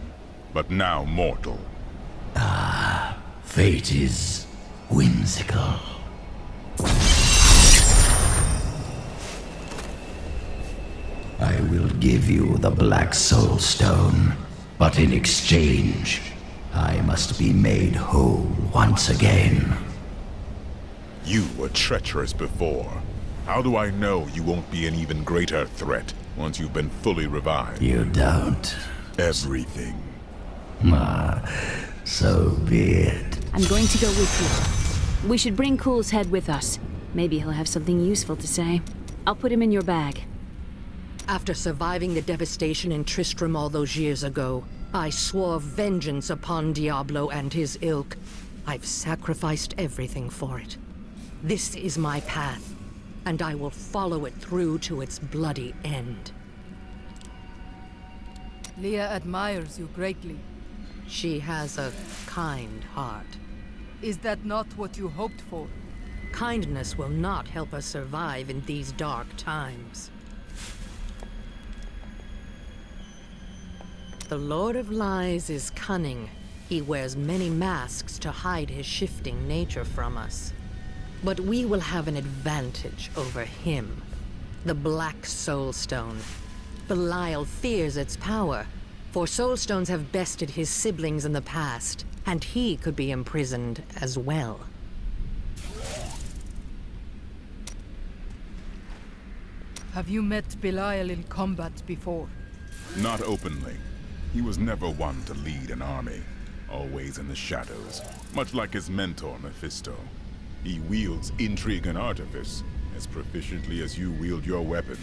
but now mortal. Fate is whimsical. I will give you the Black Soul Stone, but in exchange, I must be made whole once again. You were treacherous before. How do I know you won't be an even greater threat once you've been fully revived? You don't. Everything. So be it. I'm going to go with you. We should bring Cool's head with us. Maybe he'll have something useful to say. I'll put him in your bag. After surviving the devastation in Tristram all those years ago, I swore vengeance upon Diablo and his ilk. I've sacrificed everything for it. This is my path, and I will follow it through to its bloody end. Leah admires you greatly. She has a kind heart. Is that not what you hoped for? Kindness will not help us survive in these dark times. The Lord of Lies is cunning. He wears many masks to hide his shifting nature from us. But we will have an advantage over him. The Black Soul Stone. Belial fears its power, for Soul Stones have bested his siblings in the past, and he could be imprisoned as well. Have you met Belial in combat before? Not openly. He was never one to lead an army, always in the shadows, much like his mentor, Mephisto. He wields intrigue and artifice as proficiently as you wield your weapons.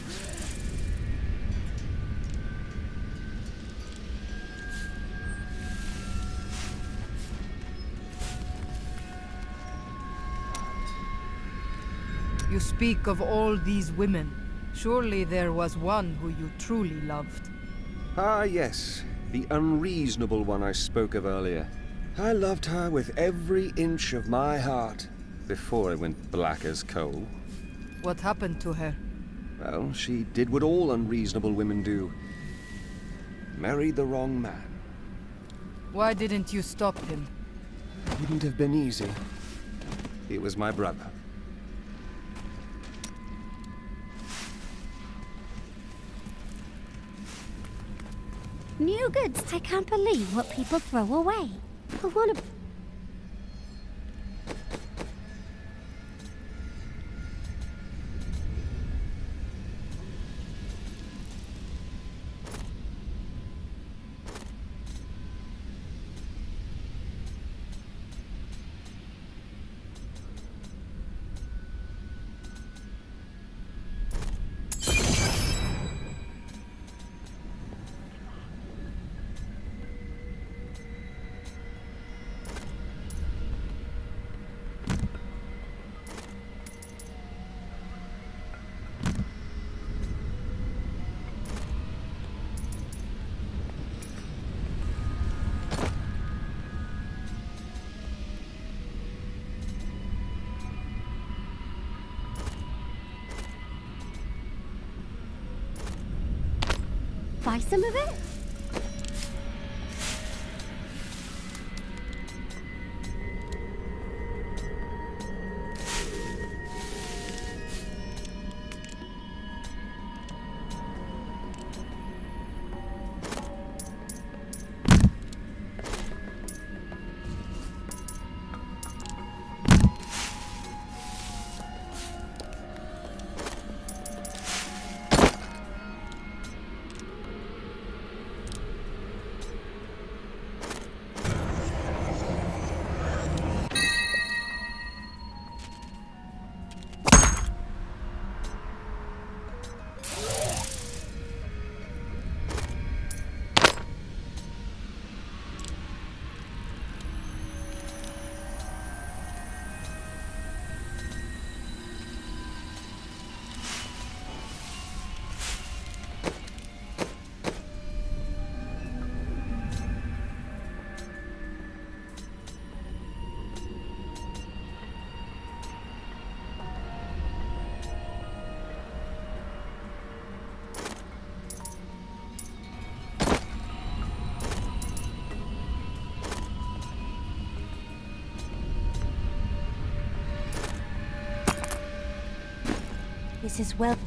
You speak of all these women. Surely there was one who you truly loved. Ah, yes. The unreasonable one I spoke of earlier. I loved her with every inch of my heart, before it went black as coal. What happened to her? Well, she did what all unreasonable women do. Married the wrong man. Why didn't you stop him? Wouldn't have been easy. He was my brother. New goods. I can't believe what people throw away. I want to... buy some of it? This is well.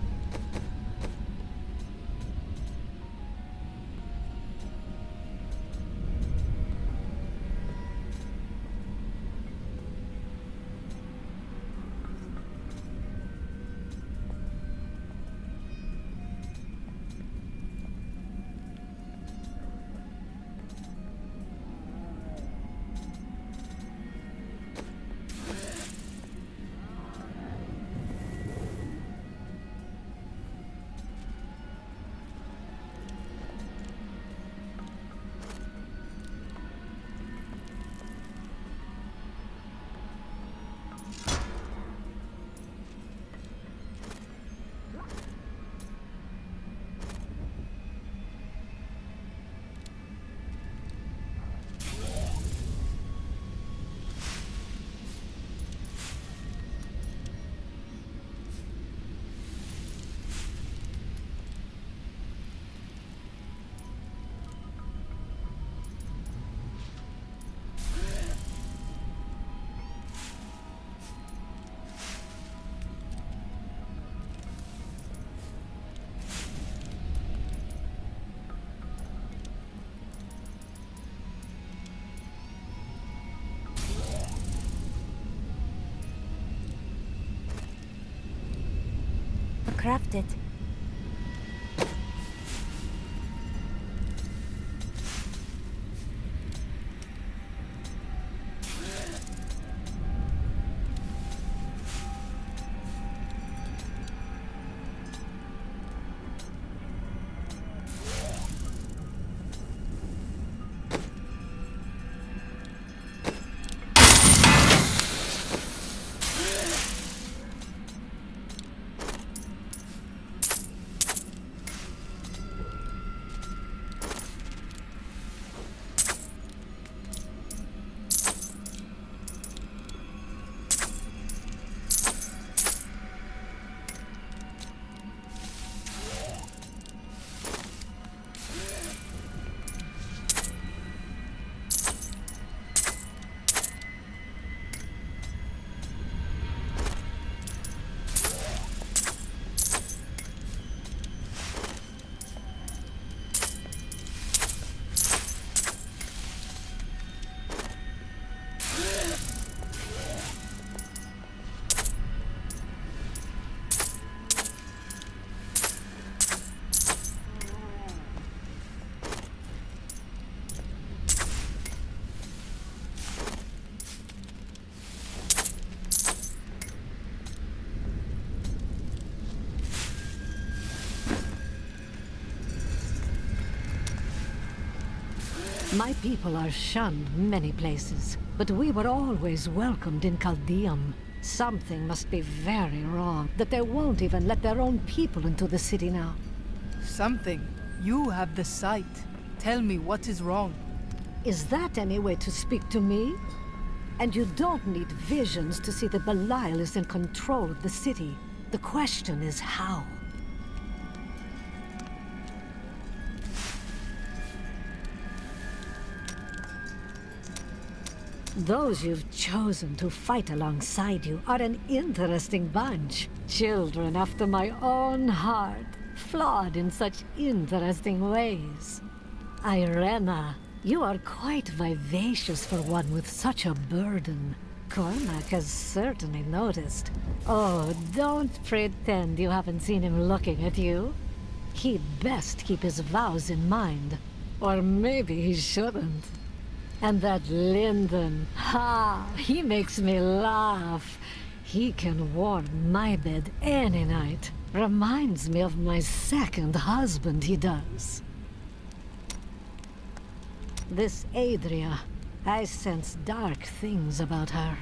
Crafted. My people are shunned many places, but we were always welcomed in Caldeum. Something must be very wrong, that they won't even let their own people into the city now. Something? You have the sight. Tell me what is wrong. Is that any way to speak to me? And you don't need visions to see that Belial is in control of the city. The question is how? Those you've chosen to fight alongside you are an interesting bunch. Children after my own heart, flawed in such interesting ways. Irena, you are quite vivacious for one with such a burden. Cormac has certainly noticed. Oh, don't pretend you haven't seen him looking at you. He'd best keep his vows in mind. Or maybe he shouldn't. And that Lyndon, he makes me laugh. He can warm my bed any night. Reminds me of my second husband, he does. This Adria, I sense dark things about her.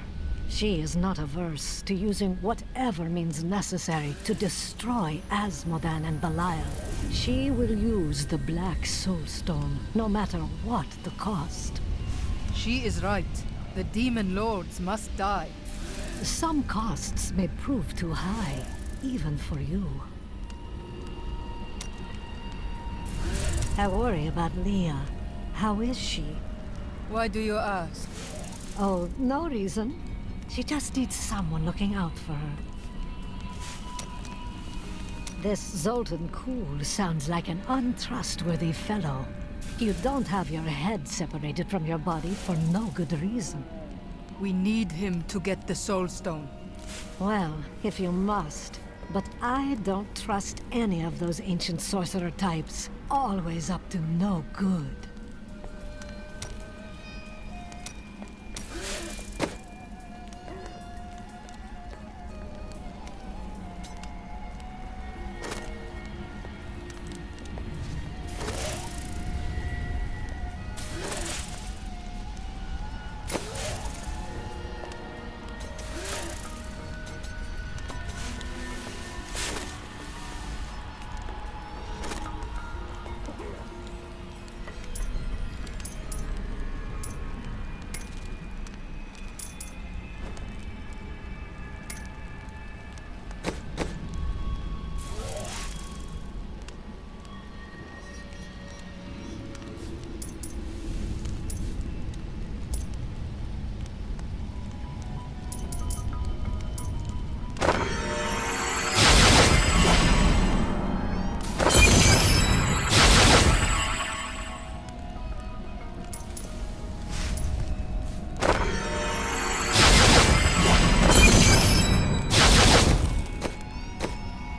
She is not averse to using whatever means necessary to destroy Asmodan and Belial. She will use the Black Soulstone, no matter what the cost. She is right. The demon lords must die. Some costs may prove too high, even for you. I worry about Leah. How is she? Why do you ask? Oh, no reason. She just needs someone looking out for her. This Zoltan Kuhl sounds like an untrustworthy fellow. You don't have your head separated from your body for no good reason. We need him to get the Soul Stone. Well, if you must. But I don't trust any of those ancient sorcerer types. Always up to no good.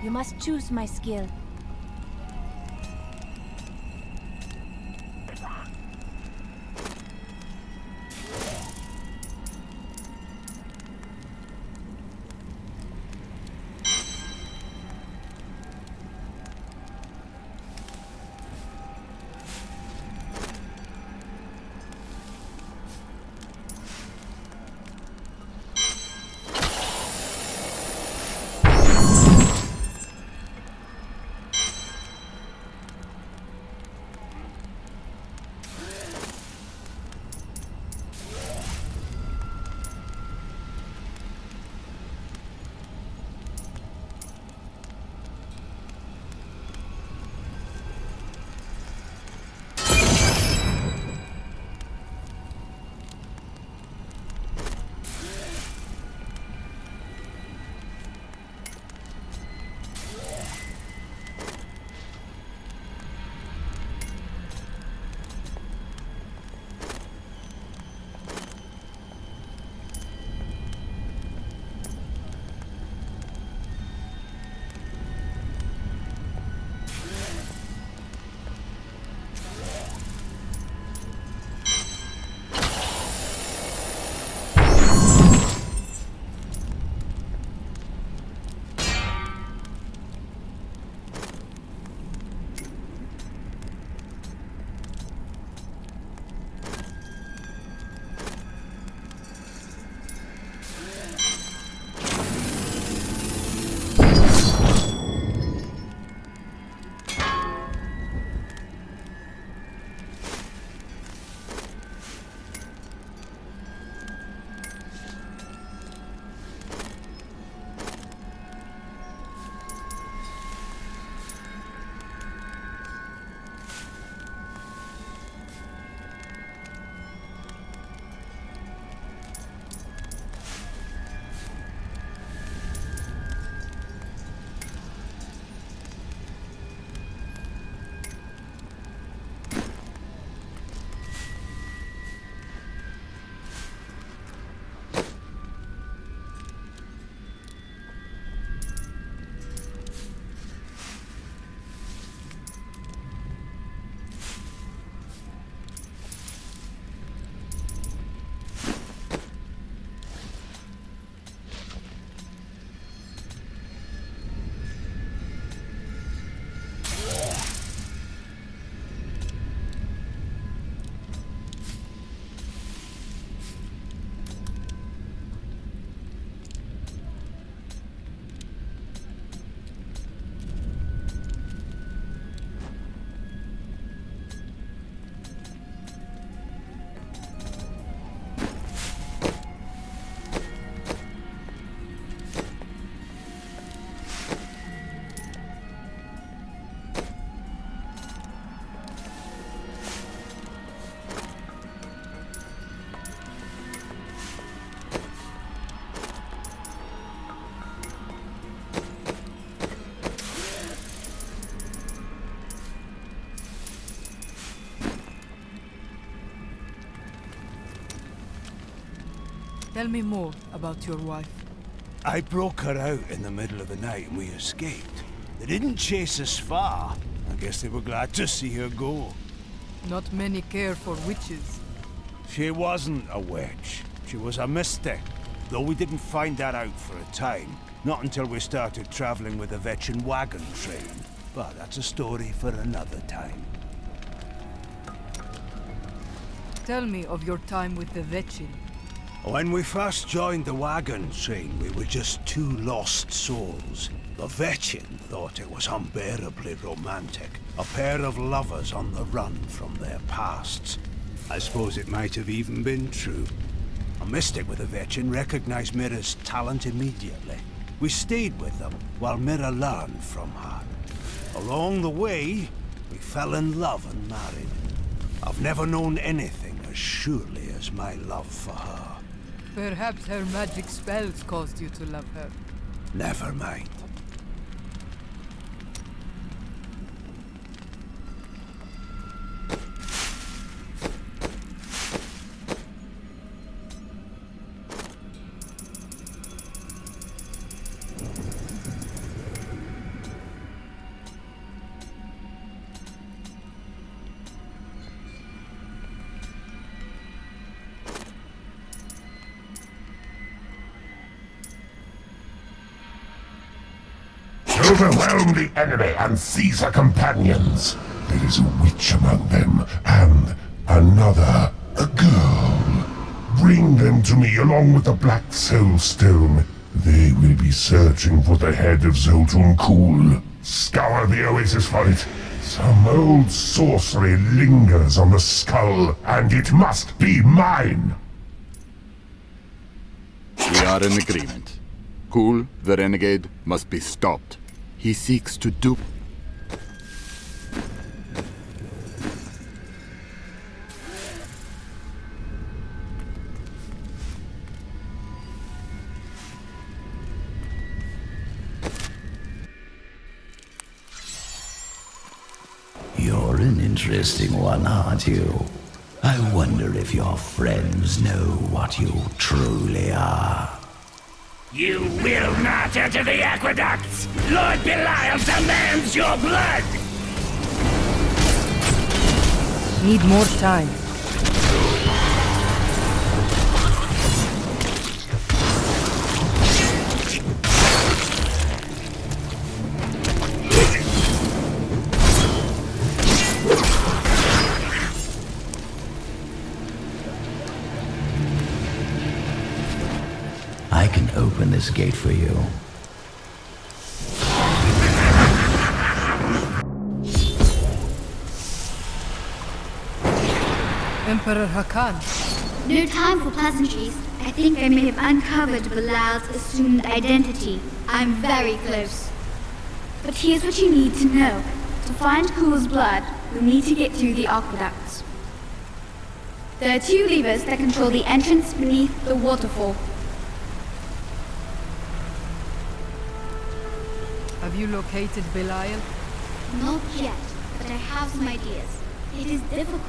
You must choose my skill. Tell me more about your wife. I broke her out in the middle of the night and we escaped. They didn't chase us far. I guess they were glad to see her go. Not many care for witches. She wasn't a witch. She was a mystic. Though we didn't find that out for a time. Not until we started traveling with the Vetchin wagon train. But that's a story for another time. Tell me of your time with the Vetchin. When we first joined the wagon train, we were just two lost souls. The Vetchin thought it was unbearably romantic. A pair of lovers on the run from their pasts. I suppose it might have even been true. A mystic with the Vetchin recognized Mira's talent immediately. We stayed with them while Mira learned from her. Along the way, we fell in love and married. I've never known anything as surely as my love for her. Perhaps her magic spells caused you to love her. Never mind. Overwhelm the enemy and seize her companions. There is a witch among them, and another, a girl. Bring them to me along with the Black Soul Stone. They will be searching for the head of Zoltun Kuul. Scour the oasis for it. Some old sorcery lingers on the skull, and it must be mine. We are in agreement. Kuul, the renegade, must be stopped. He seeks to dupe. You're an interesting one, aren't you? I wonder if your friends know what you truly are. You will not enter the aqueducts! Lord Belial demands your blood! Need more time. I can open this gate for you. Emperor Hakan. No time for pleasantries. I think I may have uncovered Bilal's assumed identity. I'm very close. But here's what you need to know. To find Kuul's blood, you'll need to get through the aqueducts. There are two levers that control the entrance beneath the waterfall. Have you located Belial? Not yet, but I have some ideas. It is difficult.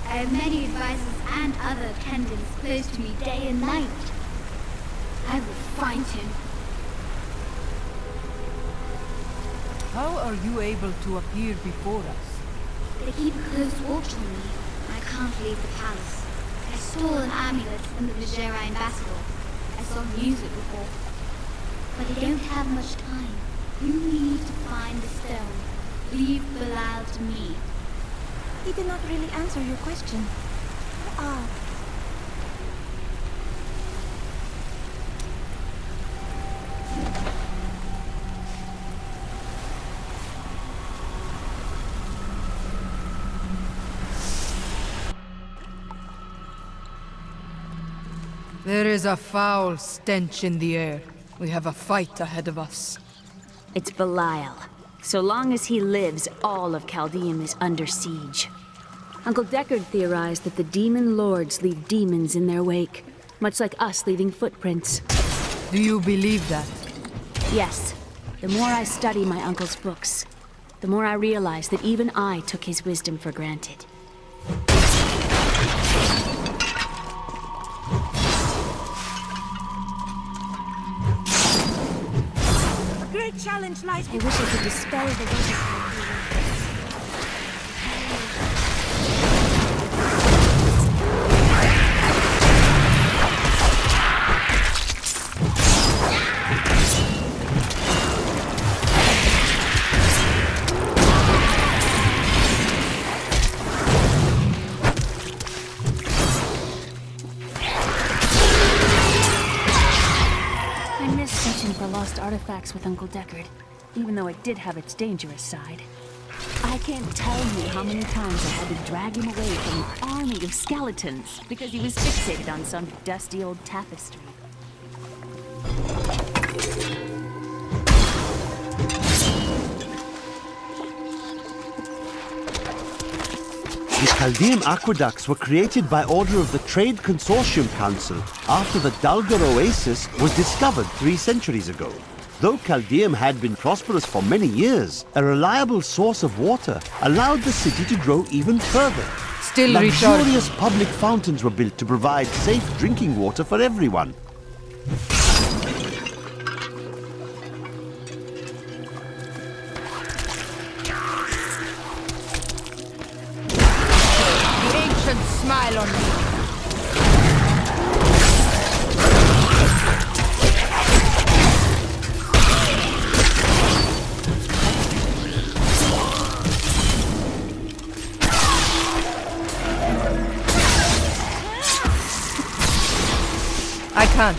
I have many advisors and other attendants close to me day and night. I will find him. How are you able to appear before us? They keep a close watch on me. I can't leave the palace. I stole an amulet from the Vajera ambassador. I saw him use it before. But I don't have much time. You need to find the stone. Leave Bilal to me. He did not really answer your question. There is a foul stench in the air. We have a fight ahead of us. It's Belial. So long as he lives, all of Chaldeum is under siege. Uncle Deckard theorized that the demon lords leave demons in their wake, much like us leaving footprints. Do you believe that? Yes. The more I study my uncle's books, the more I realize that even I took his wisdom for granted. great challenge lies I wish I could dispel the weather. For lost artifacts with Uncle Deckard, even though it did have its dangerous side. I can't tell you how many times I had to drag him away from an army of skeletons because he was fixated on some dusty old tapestry. The Chaldean aqueducts were created by order of the Trade Consortium Council after the Dulgar Oasis was discovered 3 centuries ago. Though Chaldeum had been prosperous for many years, a reliable source of water allowed the city to grow even further. Still luxurious public fountains were built to provide safe drinking water for everyone. Smile on me. I can't.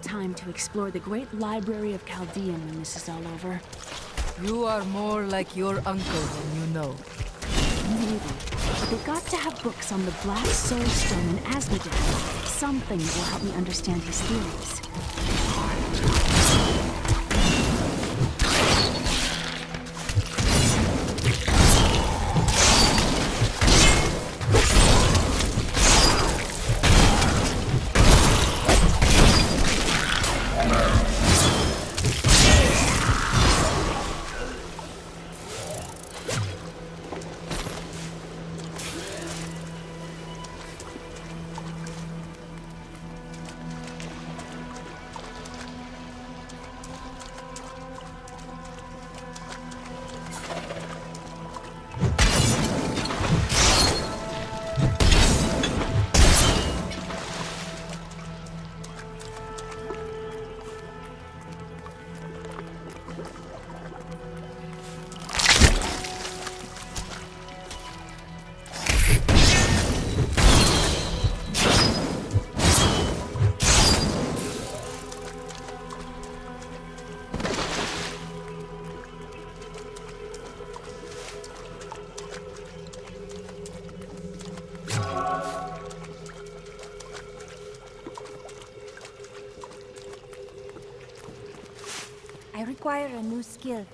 Time to explore the great library of Chaldeum when this is all over. You are more like your uncle than you know. Maybe. But they got to have books on the Black Soul Stone and Asmodeath. Something that will help me understand his theories. I require a new skill.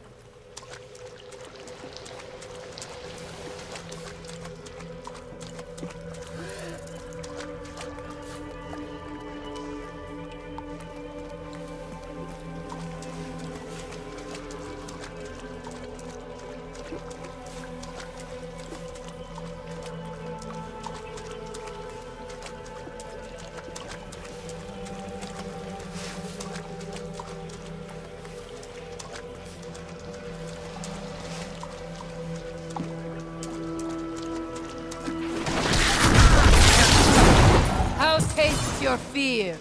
How tastes your fear?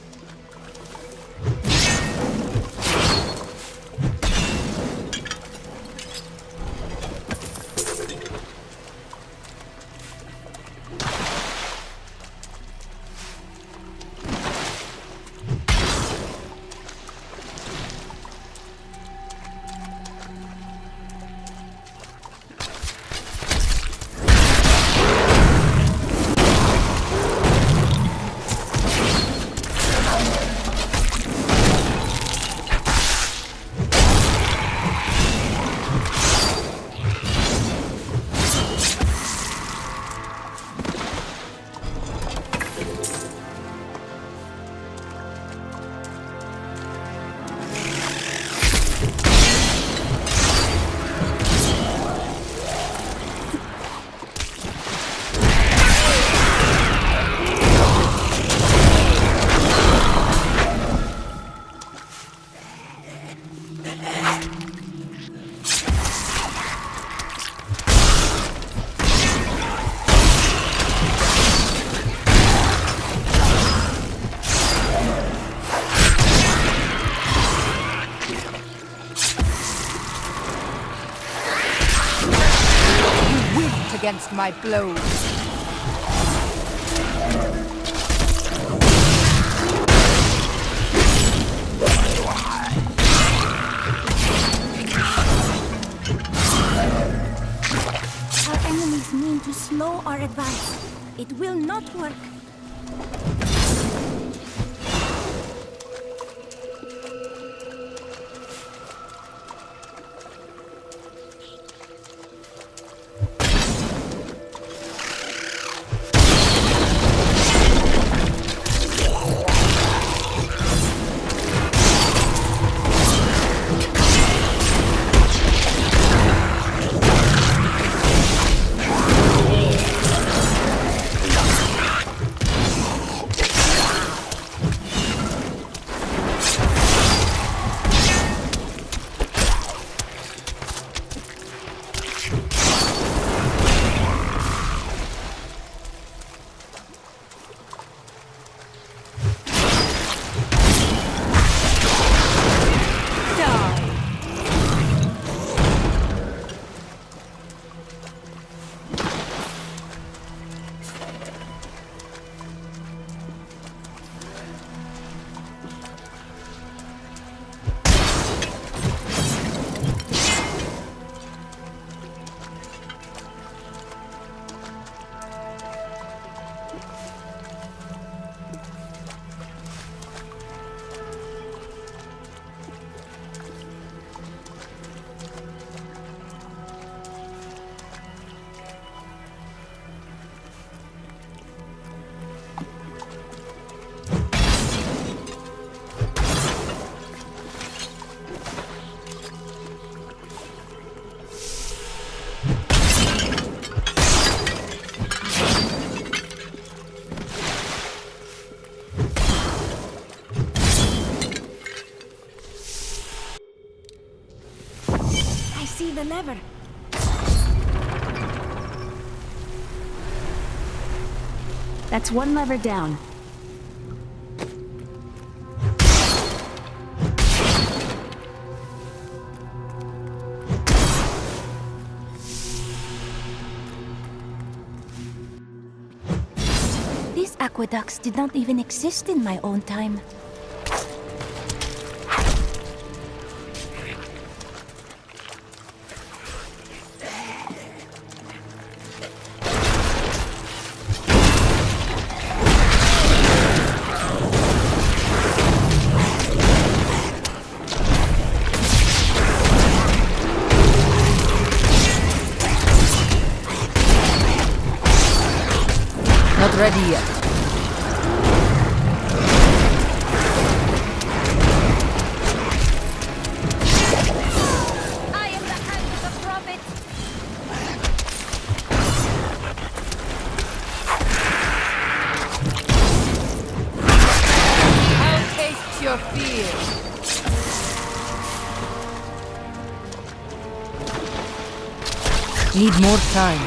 Against my blows. Our enemies mean to slow our advance. It will not work. See the lever. That's one lever down. These aqueducts did not even exist in my own time. Not ready yet. I am the hand of the prophet. I'll taste your fear. Need more time.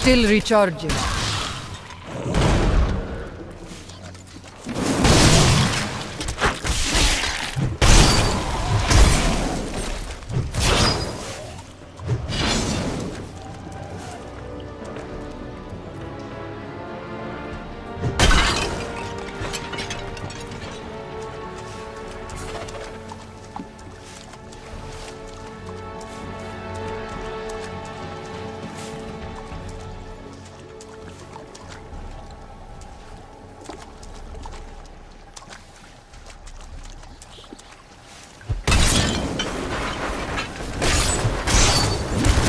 Still recharging.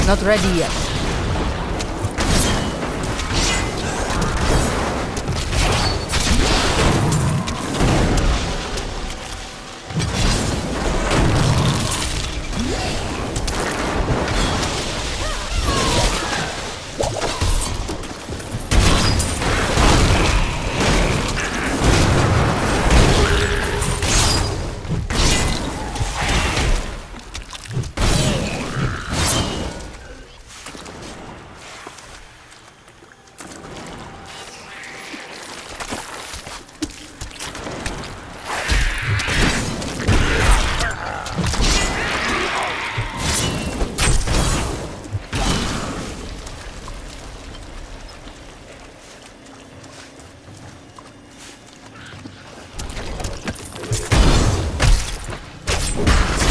Not ready yet.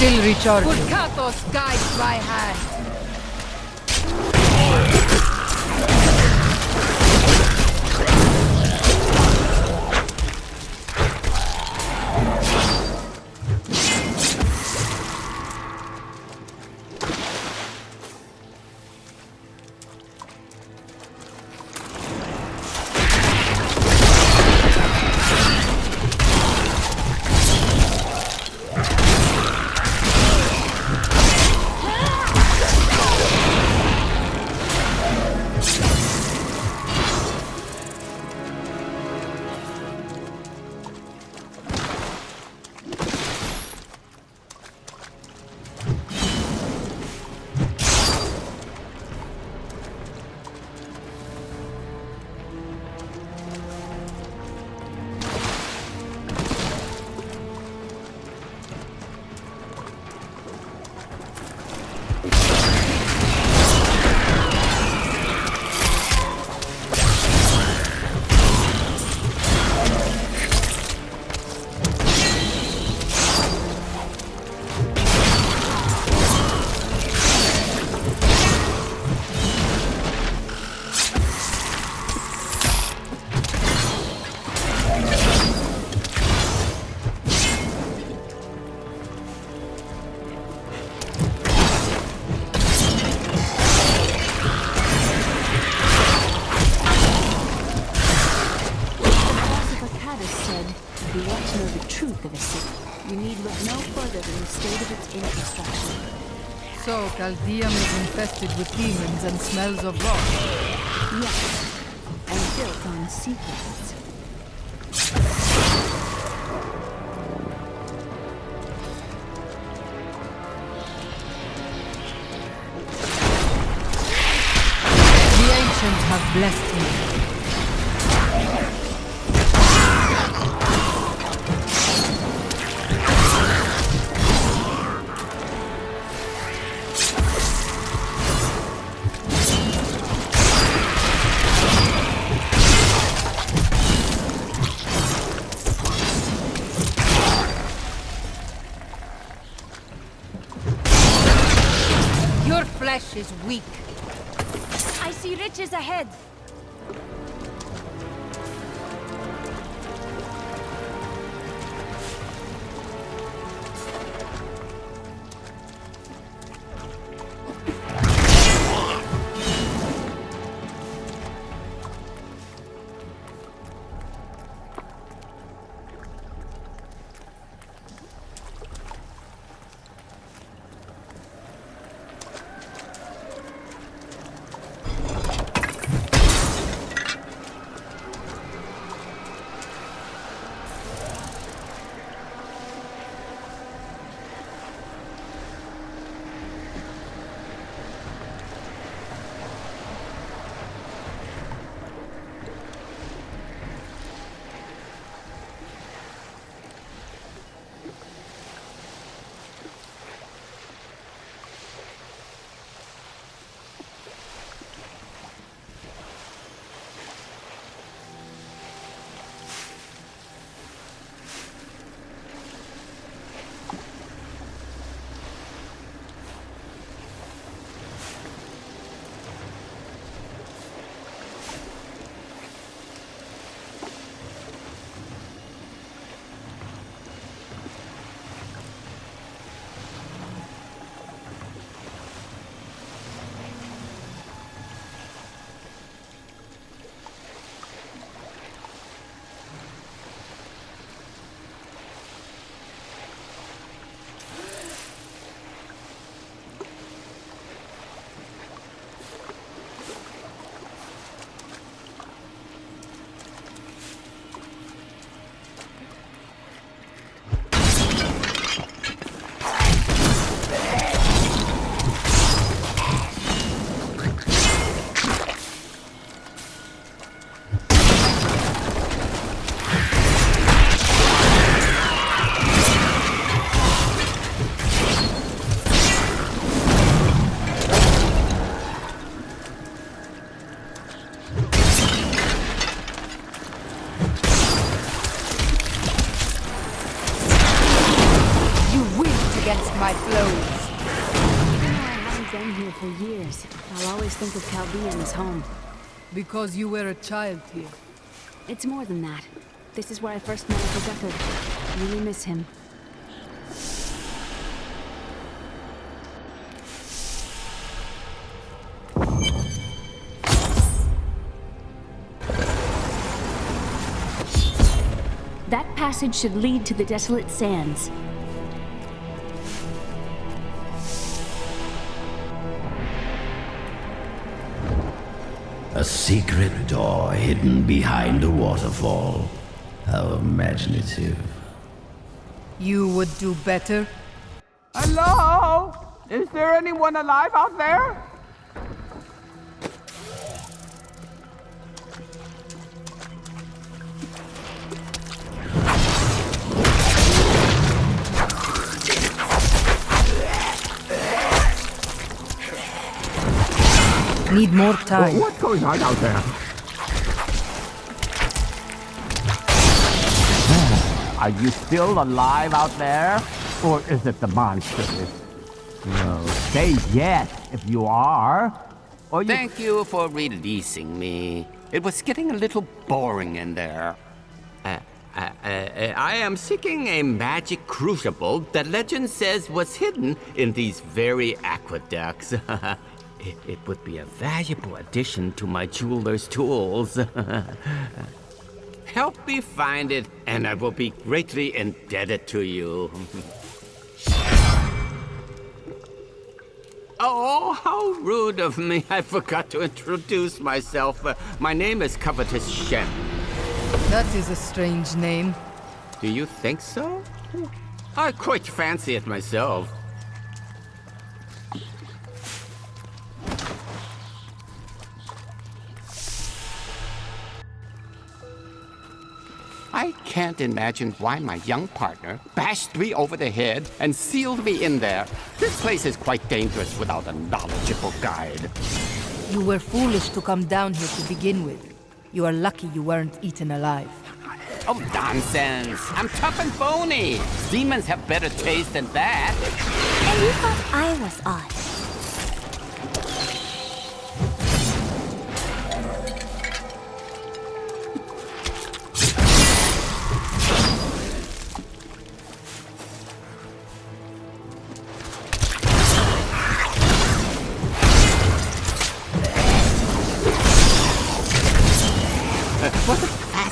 Still recharging. Kurkatos guides my hand. So, Caldeum is infested with demons and smells of rot. Yes, and built on secrets. The ancients have blessed me. flesh is weak. I see riches ahead. My flows. I haven't been here for years. I'll always think of Chaldean as home. Because you were a child here. It's more than that. This is where I first met Uncle Deckard. I really miss him. That passage should lead to the Desolate Sands. A secret door hidden behind a waterfall. How imaginative. You would do better? Hello? Is there anyone alive out there? Need more time. What's going on out there? Are you still alive out there? Or is it the monsters? No, say yes if you are. Or you... Thank you for releasing me. It was getting a little boring in there. I am seeking a magic crucible that legend says was hidden in these very aqueducts. It would be a valuable addition to my jeweler's tools. Help me find it, and I will be greatly indebted to you. Oh, how rude of me. I forgot to introduce myself. My name is Covetous Shen. That is a strange name. Do you think so? I quite fancy it myself. I can't imagine why my young partner bashed me over the head and sealed me in there. This place is quite dangerous without a knowledgeable guide. You were foolish to come down here to begin with. You are lucky you weren't eaten alive. Oh, nonsense. I'm tough and bony. Demons have better taste than that. And you thought I was odd.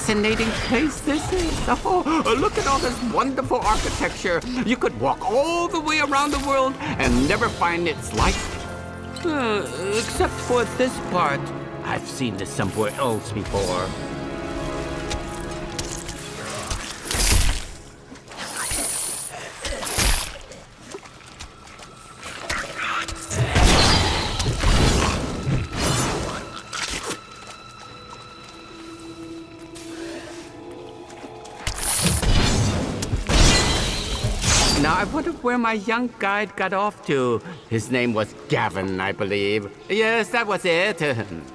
fascinating place this is. Oh, look at all this wonderful architecture. You could walk all the way around the world and never find its like. Except for this part. I've seen this somewhere else before. Now, I wonder where my young guide got off to. His name was Gavin, I believe. Yes, that was it.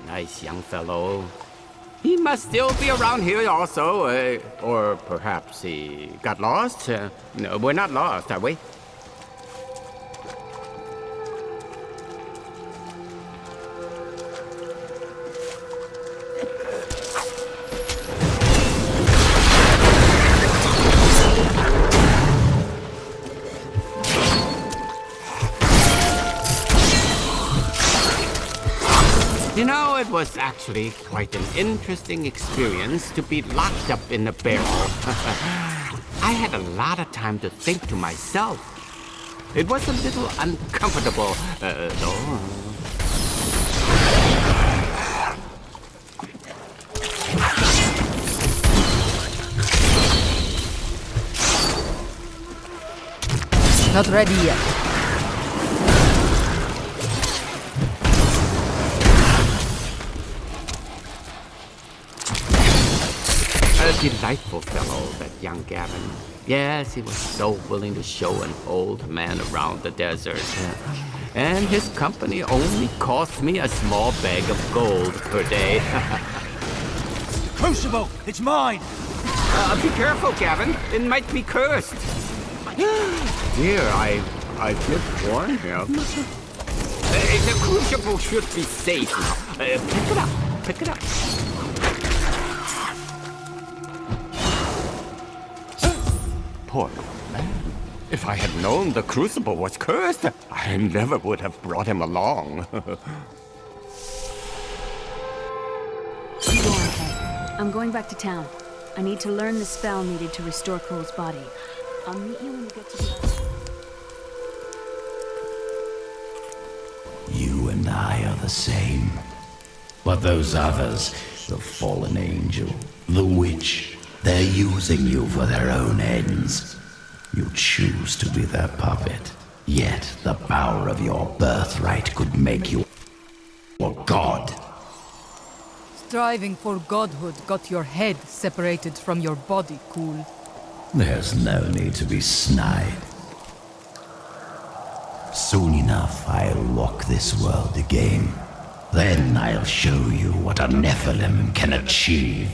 Nice young fellow. He must still be around here also. Or perhaps he got lost. No, we're not lost, are we? You know, it was actually quite an interesting experience to be locked up in a barrel. I had a lot of time to think to myself. It was a little uncomfortable, though. Not ready yet. A delightful fellow, that young Gavin. Yes, he was so willing to show an old man around the desert. And his company only cost me a small bag of gold per day. Crucible! It's mine! Be careful, Gavin. It might be cursed. Dear, I did warn him. The crucible should be safe now. Pick it up. Pick it up. Poor man. If I had known the crucible was cursed, I never would have brought him along. Go ahead. I'm going back to town. I need to learn the spell needed to restore Cole's body. I'll meet you when we get to the... You and I are the same. But those others, the fallen angel, the witch, they're using you for their own ends. You choose to be their puppet. Yet the power of your birthright could make you a god. Striving for godhood got your head separated from your body, Cool. There's no need to be snide. Soon enough, I'll walk this world again. Then I'll show you what a Nephilim can achieve.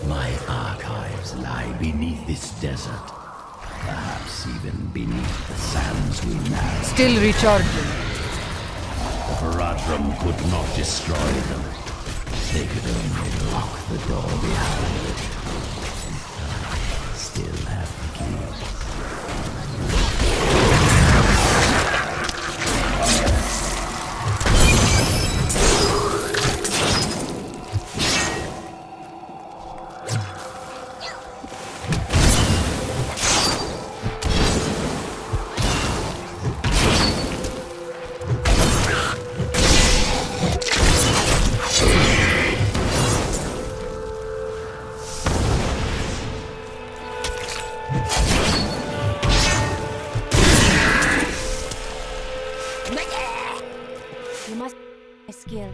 My archives lie beneath this desert. Perhaps even beneath the sands we now... Still recharging. The Paradrum could not destroy them. They could only lock the door behind it. I still have the keys. You must skill.